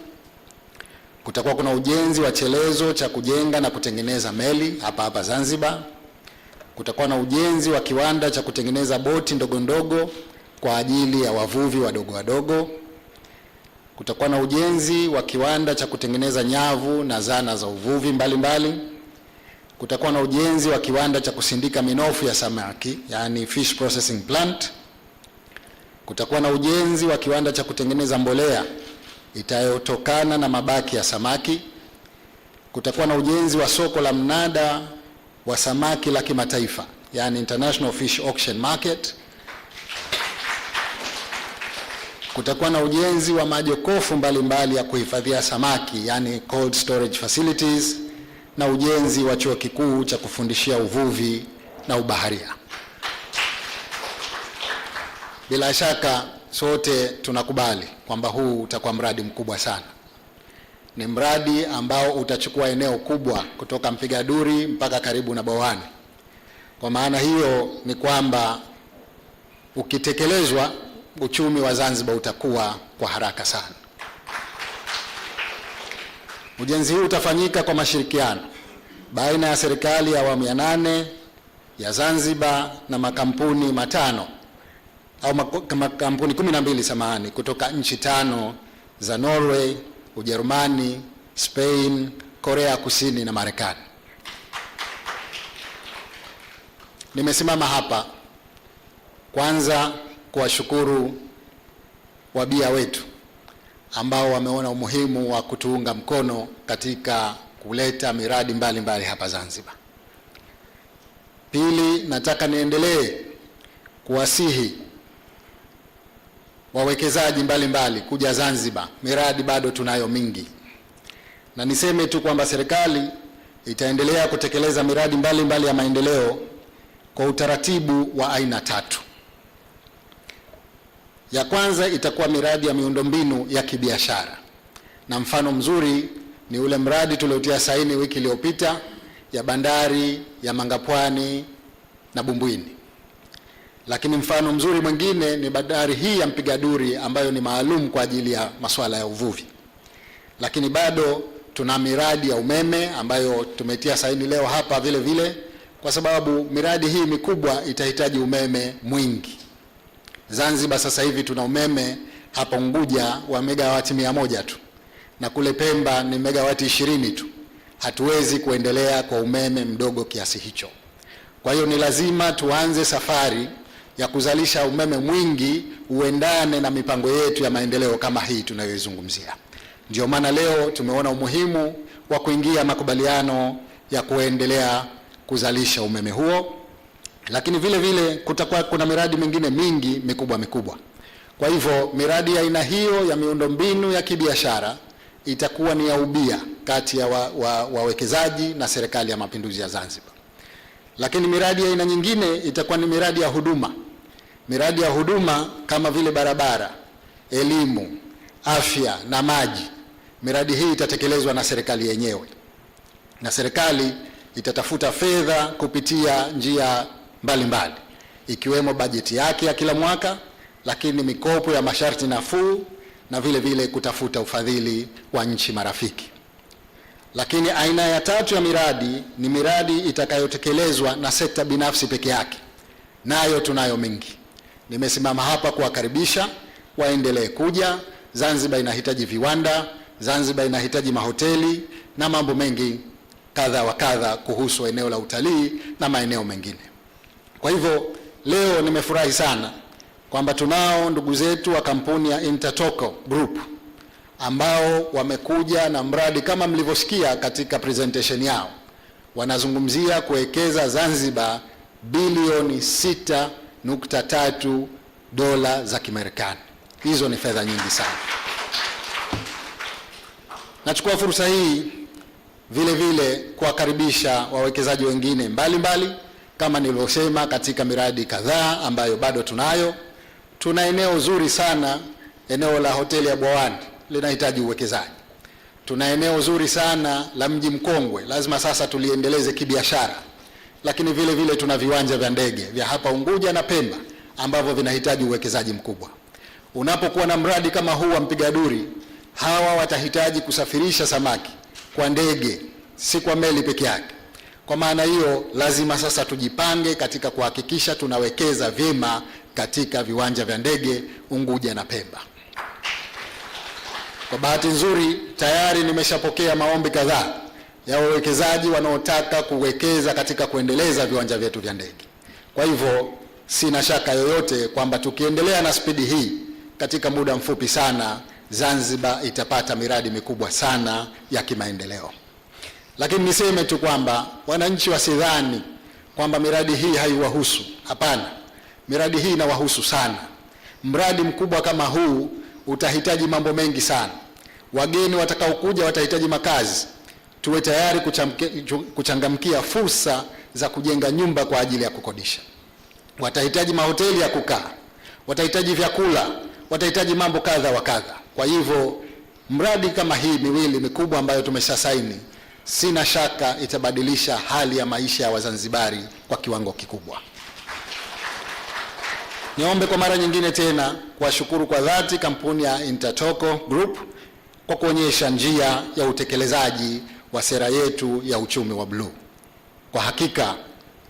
Kutakuwa kuna ujenzi wa chelezo cha kujenga na kutengeneza meli hapa Zanzibar. Kutakuwa na ujenzi wa kiwanda cha kutengeneza boti ndogo ndogo kwa ajili ya wavuvi wadogo wadogo. Kutakuwa na ujenzi wa kiwanda cha kutengeneza nyavu na zana za uvuvi mbalimbali. Kutakuwa na ujenzi wa kiwanda cha kusindika minofu ya samaki, yani fish processing plant. Kutakuwa na ujenzi wa kiwanda cha kutengeneza mbolea itayotokana na mabaki ya samaki. Kutakuwa na ujenzi wa soko la mnada wa samaki la kimataifa, yani International Fish Auction Market. Kutakuwa na ujenzi wa majokofu mbalimbali ya kuhifadhia samaki, yani cold storage facilities, na ujenzi wa chuo kikuu cha kufundishia uvuvi na ubaharia. Bila shaka sote tunakubali kwamba huu utakuwa mradi mkubwa sana. Ni mradi ambao utachukua eneo kubwa kutoka Mpiga Duri mpaka karibu na Bowani. Kwa maana hiyo ni kwamba ukitekelezwa, uchumi wa Zanzibar utakuwa kwa haraka sana. Ujenzi huu utafanyika kwa mashirikiano baina ya serikali ya awamu ya 8 ya Zanzibar na makampuni 5 au makampuni 12 samahani, kutoka nchi 5 za Norway, Ujerumani, Spain, Korea Kusini na Marekani. Nimesimama hapa kwanza kuwashukuru wabia wetu ambao wameona umuhimu wa kutuunga mkono katika kuleta miradi mbalimbali hapa Zanzibar. Pili, nataka niendelee kuwasihi wawekezaji mbalimbali kuja Zanzibar. Miradi bado tunayo mingi, na niseme tu kwamba serikali itaendelea kutekeleza miradi mbalimbali ya maendeleo kwa utaratibu wa aina 3. Ya kwanza itakuwa miradi ya miundombinu ya kibiashara, na mfano mzuri ni ule mradi tuliotia saini wiki iliyopita ya bandari ya Mangapwani na Bumbwini. Lakini mfano mzuri mwingine ni bandari hii ya Mpiga Duri ambayo ni maalum kwa ajili ya masuala ya uvuvi. Lakini bado tuna miradi ya umeme ambayo tumetia saini leo hapa vile vile, kwa sababu miradi hii mikubwa itahitaji umeme mwingi. Zanzibar sasa hivi tuna umeme hapa Unguja wa megawati 100 tu, na kule Pemba ni megawati 20 tu. Hatuwezi kuendelea kwa umeme mdogo kiasi hicho. Kwa hiyo ni lazima tuanze safari ya kuzalisha umeme mwingi uendane na mipango yetu ya maendeleo kama hii tunayoizungumzia. Ndio maana leo tumeona umuhimu wa kuingia makubaliano ya kuendelea kuzalisha umeme huo. Lakini vile vile kutakuwa kuna miradi mingine mingi mikubwa. Kwa hivyo miradi ya aina hiyo ya miundombinu ya kibiashara itakuwa ni ya ubia kati ya wawekezaji na serikali ya Mapinduzi ya Zanzibar. Lakini miradi ya aina nyingine itakuwa ni miradi ya huduma. Miradi ya huduma kama vile barabara, elimu, afya na maji. Miradi hii itatekelezwa na serikali yenyewe, na serikali itatafuta fedha kupitia njia mbalimbali, ikiwemo bajeti yake ya kila mwaka, lakini mikopo ya masharti nafuu, na vile vile kutafuta ufadhili wa nchi marafiki. Lakini aina ya 3 ya miradi ni miradi itakayotekelezwa na sekta binafsi peke yake, nayo tunayo mingi. Nimesimama hapa kuwakaribisha waendelee kuja. Zanzibar inahitaji viwanda, Zanzibar inahitaji mahoteli na mambo mengi kadha wa kadha kuhusu eneo la utalii na maeneo mengine. Kwa hivyo leo nimefurahi sana kwamba tunao ndugu zetu wa kampuni ya Intertoco Group ambao wamekuja na mradi kama mlivyosikia katika presentation yao. Wanazungumzia kuwekeza Zanzibar bilioni 6.3 dola za Kimarekani. Hizo ni fedha nyingi sana. Nachukua fursa hii vile vile kuwakaribisha wawekezaji wengine mbalimbali kama nilivyosema, katika miradi kadhaa ambayo bado tunayo. Tuna eneo zuri sana, eneo la hoteli ya Bwawani linahitaji uwekezaji. Tuna eneo zuri sana la Mji Mkongwe, lazima sasa tuliendeleze kibiashara. Lakini vile vile tuna viwanja vya ndege vya hapa Unguja na Pemba ambavyo vinahitaji uwekezaji mkubwa. Unapokuwa na mradi kama huu wa Mpiga Duri, hawa watahitaji kusafirisha samaki kwa ndege, si kwa meli peke yake. Kwa maana hiyo lazima sasa tujipange katika kuhakikisha tunawekeza vyema katika viwanja vya ndege Unguja na Pemba. Kwa bahati nzuri tayari nimeshapokea maombi kadhaa ya wawekezaji wanaotaka kuwekeza katika kuendeleza viwanja vyetu vya ndege. Kwa hivyo sina shaka yoyote kwamba tukiendelea na spidi hii, katika muda mfupi sana Zanzibar itapata miradi mikubwa sana ya kimaendeleo. Lakini niseme tu kwamba wananchi wasidhani kwamba miradi hii haiwahusu. Hapana, miradi hii inawahusu sana. Mradi mkubwa kama huu utahitaji mambo mengi sana. Wageni watakaokuja watahitaji makazi. Tuwe tayari kuchangamkia fursa za kujenga nyumba kwa ajili ya kukodisha. Watahitaji mahoteli ya kukaa, watahitaji vyakula, watahitaji mambo kadha wa kadha. Kwa hivyo mradi kama hii miwili mikubwa ambayo tumeshasaini, sina shaka itabadilisha hali ya maisha ya Wazanzibari kwa kiwango kikubwa. Niombe kwa mara nyingine tena kuwashukuru kwa dhati kampuni ya Intertoco Group kwa kuonyesha njia ya utekelezaji wa sera yetu ya uchumi wa bluu. Kwa hakika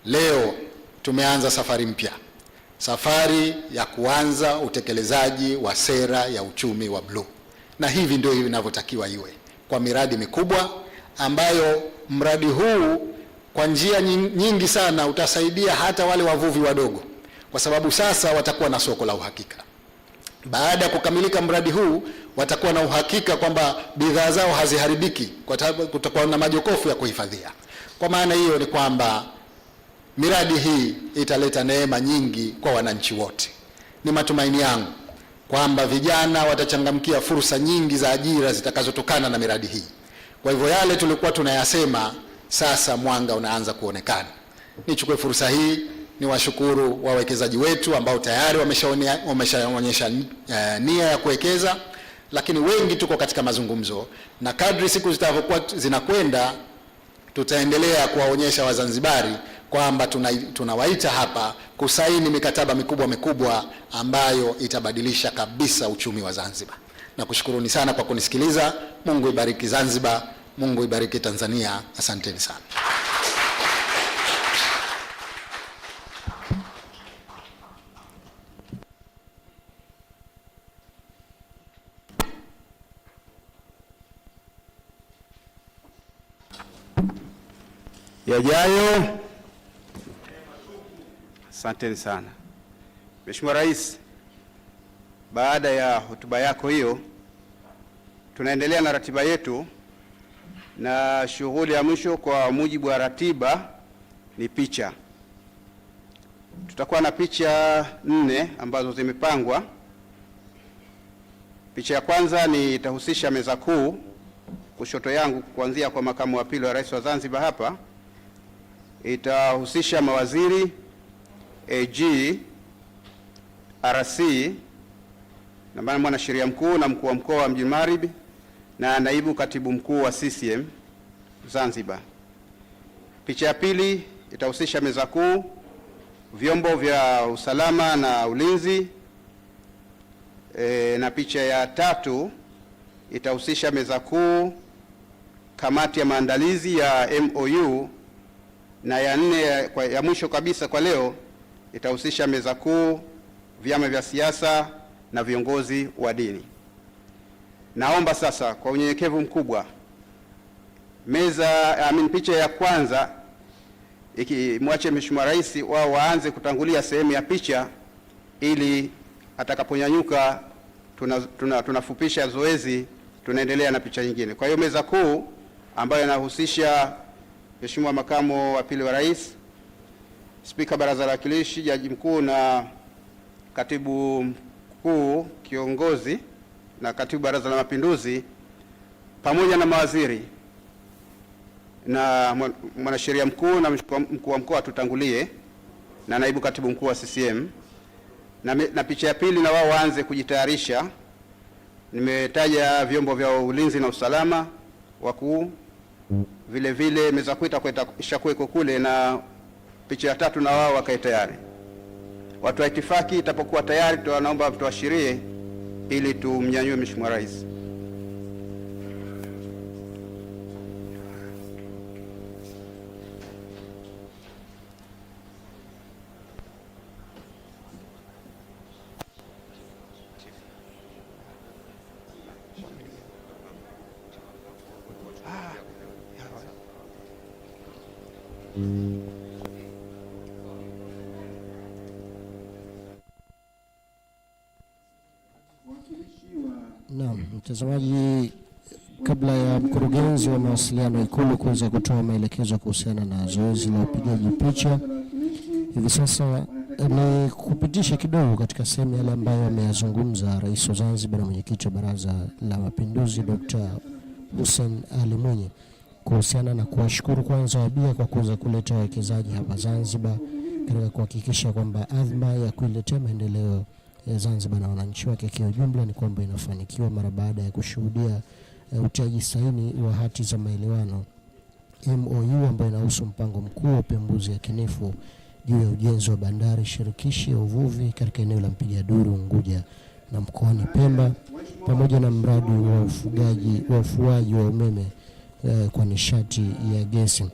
leo tumeanza safari mpya, safari ya kuanza utekelezaji wa sera ya uchumi wa bluu, na hivi ndio inavyotakiwa iwe, kwa miradi mikubwa ambayo mradi huu kwa njia nyingi sana utasaidia hata wale wavuvi wadogo, kwa sababu sasa watakuwa na soko la uhakika. Baada ya kukamilika mradi huu watakuwa na uhakika kwamba bidhaa zao haziharibiki, kwa sababu kutakuwa na majokofu ya kuhifadhia. Kwa maana hiyo ni kwamba miradi hii italeta neema nyingi kwa wananchi wote. Ni matumaini yangu kwamba vijana watachangamkia fursa nyingi za ajira zitakazotokana na miradi hii. Kwa hivyo yale tulikuwa tunayasema sasa mwanga unaanza kuonekana. Nichukue fursa hii niwashukuru wawekezaji wetu ambao tayari wameshaonyesha nia ya kuwekeza, lakini wengi tuko katika mazungumzo, na kadri siku zitavyokuwa zinakwenda tutaendelea kuwaonyesha Wazanzibari kwamba tunawaita hapa kusaini mikataba mikubwa ambayo itabadilisha kabisa uchumi wa Zanzibar. Na kushukuruni sana kwa kunisikiliza. Mungu ibariki Zanzibar, Mungu ibariki Tanzania. Asanteni sana. Yajayo. Asanteni sana. Mheshimiwa Rais, baada ya hotuba yako hiyo, tunaendelea na ratiba yetu, na shughuli ya mwisho kwa mujibu wa ratiba ni picha. Tutakuwa na picha 4 ambazo zimepangwa. Picha ya kwanza itahusisha meza kuu kushoto yangu, kuanzia kwa makamu wa pili wa rais wa Zanzibar hapa. Itahusisha mawaziri, AG, RC, na mwanasheria mkuu na mkuu wa mkoa wa Mjini Magharibi na naibu katibu mkuu wa CCM Zanzibar. Picha ya pili itahusisha meza kuu, vyombo vya usalama na ulinzi, na picha ya tatu itahusisha meza kuu, kamati ya maandalizi ya MOU, na ya 4 ya mwisho kabisa kwa leo itahusisha meza kuu, vyama vya siasa na viongozi wa dini. Naomba sasa kwa unyenyekevu mkubwa picha ya kwanza ikimwache Mheshimiwa Rais wao waanze kutangulia sehemu ya picha, ili atakaponyanyuka tunafupisha zoezi, tunaendelea na picha nyingine. Kwa hiyo meza kuu ambayo inahusisha Mheshimiwa makamu wa pili wa rais, Spika Baraza la Wawakilishi, Jaji Mkuu na Katibu Mkuu Kiongozi na Katibu Baraza la Mapinduzi, pamoja na mawaziri na mwanasheria mkuu na mkuu wa mkoa tutangulie na naibu katibu mkuu wa CCM, na picha ya pili na wao waanze kujitayarisha. Nimetaja vyombo vya ulinzi na usalama wakuu, vile vile meza kuita ishakuweko kule, na picha ya tatu na wao wakae tayari. Watu wa itifaki itapokuwa tayari tunaomba tuashirie ili tumnyanyue Mheshimiwa Rais. Naam, mtazamaji, kabla ya mkurugenzi wa mawasiliano Ikulu kuweza kutoa maelekezo kuhusiana na zoezi la upigaji picha, hivi sasa ni kupitisha kidogo katika sehemu yale ambayo ameyazungumza Rais wa Zanzibar na mwenyekiti wa Baraza la Mapinduzi Dr. Hussein Ali Mwinyi kuhusiana na kuwashukuru kwanza wabia kwa kuweza kuleta wawekezaji hapa Zanzibar katika kuhakikisha kwamba adhma ya kuiletea maendeleo ya Zanzibar na wananchi wake kwa ujumla ni kwamba inafanikiwa mara baada ya kushuhudia utiaji saini wa hati za maelewano MOU ambayo inahusu mpango mkuu wa upembuzi yakinifu juu ya ujenzi wa bandari shirikishi ya uvuvi katika eneo la Mpiga, Duri, Unguja na mkoani Pemba, pamoja na mradi wa ufuaji wa umeme kwa nishati ya gesi.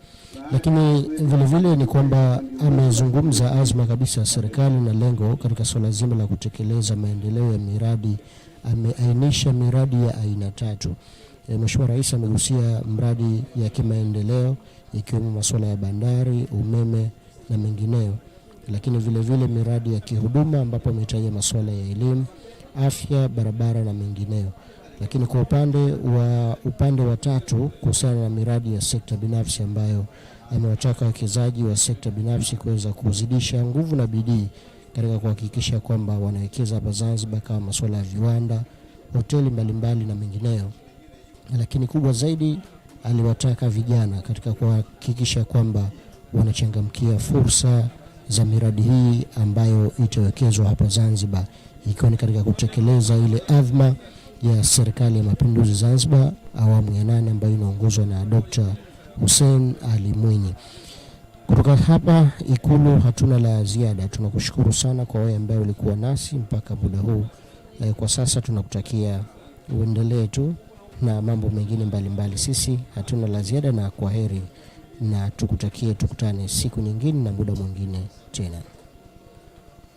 Lakini vile vile ni kwamba amezungumza azma kabisa ya serikali na lengo katika swala zima la kutekeleza maendeleo ya miradi. Ameainisha miradi ya aina tatu. Mheshimiwa Rais amegusia mradi ya kimaendeleo ikiwemo masuala ya bandari, umeme na mengineyo, lakini vile vile miradi ya kihuduma ambapo ametaja masuala ya elimu, afya, barabara na mengineyo. Lakini kwa upande wa tatu kuhusiana na miradi ya sekta binafsi ambayo amewataka wawekezaji wa sekta binafsi kuweza kuzidisha nguvu na bidii katika kuhakikisha kwamba wanawekeza hapa Zanzibar kama masuala ya viwanda, hoteli mbalimbali na mengineyo. Lakini kubwa zaidi aliwataka vijana katika kuhakikisha kwamba wanachangamkia fursa za miradi hii ambayo itawekezwa hapa Zanzibar, ikiwa ni katika kutekeleza ile adhma ya Serikali ya Mapinduzi Zanzibar awamu ya 8 ambayo inaongozwa na Dr. Hussein Ali Mwinyi. Kutoka hapa Ikulu hatuna la ziada. Tunakushukuru sana kwa wewe ambaye ulikuwa nasi mpaka muda huu. Kwa sasa tunakutakia uendelee tu na mambo mengine mbalimbali. Sisi hatuna la ziada na kwaheri, na tukutane siku nyingine na muda mwingine tena.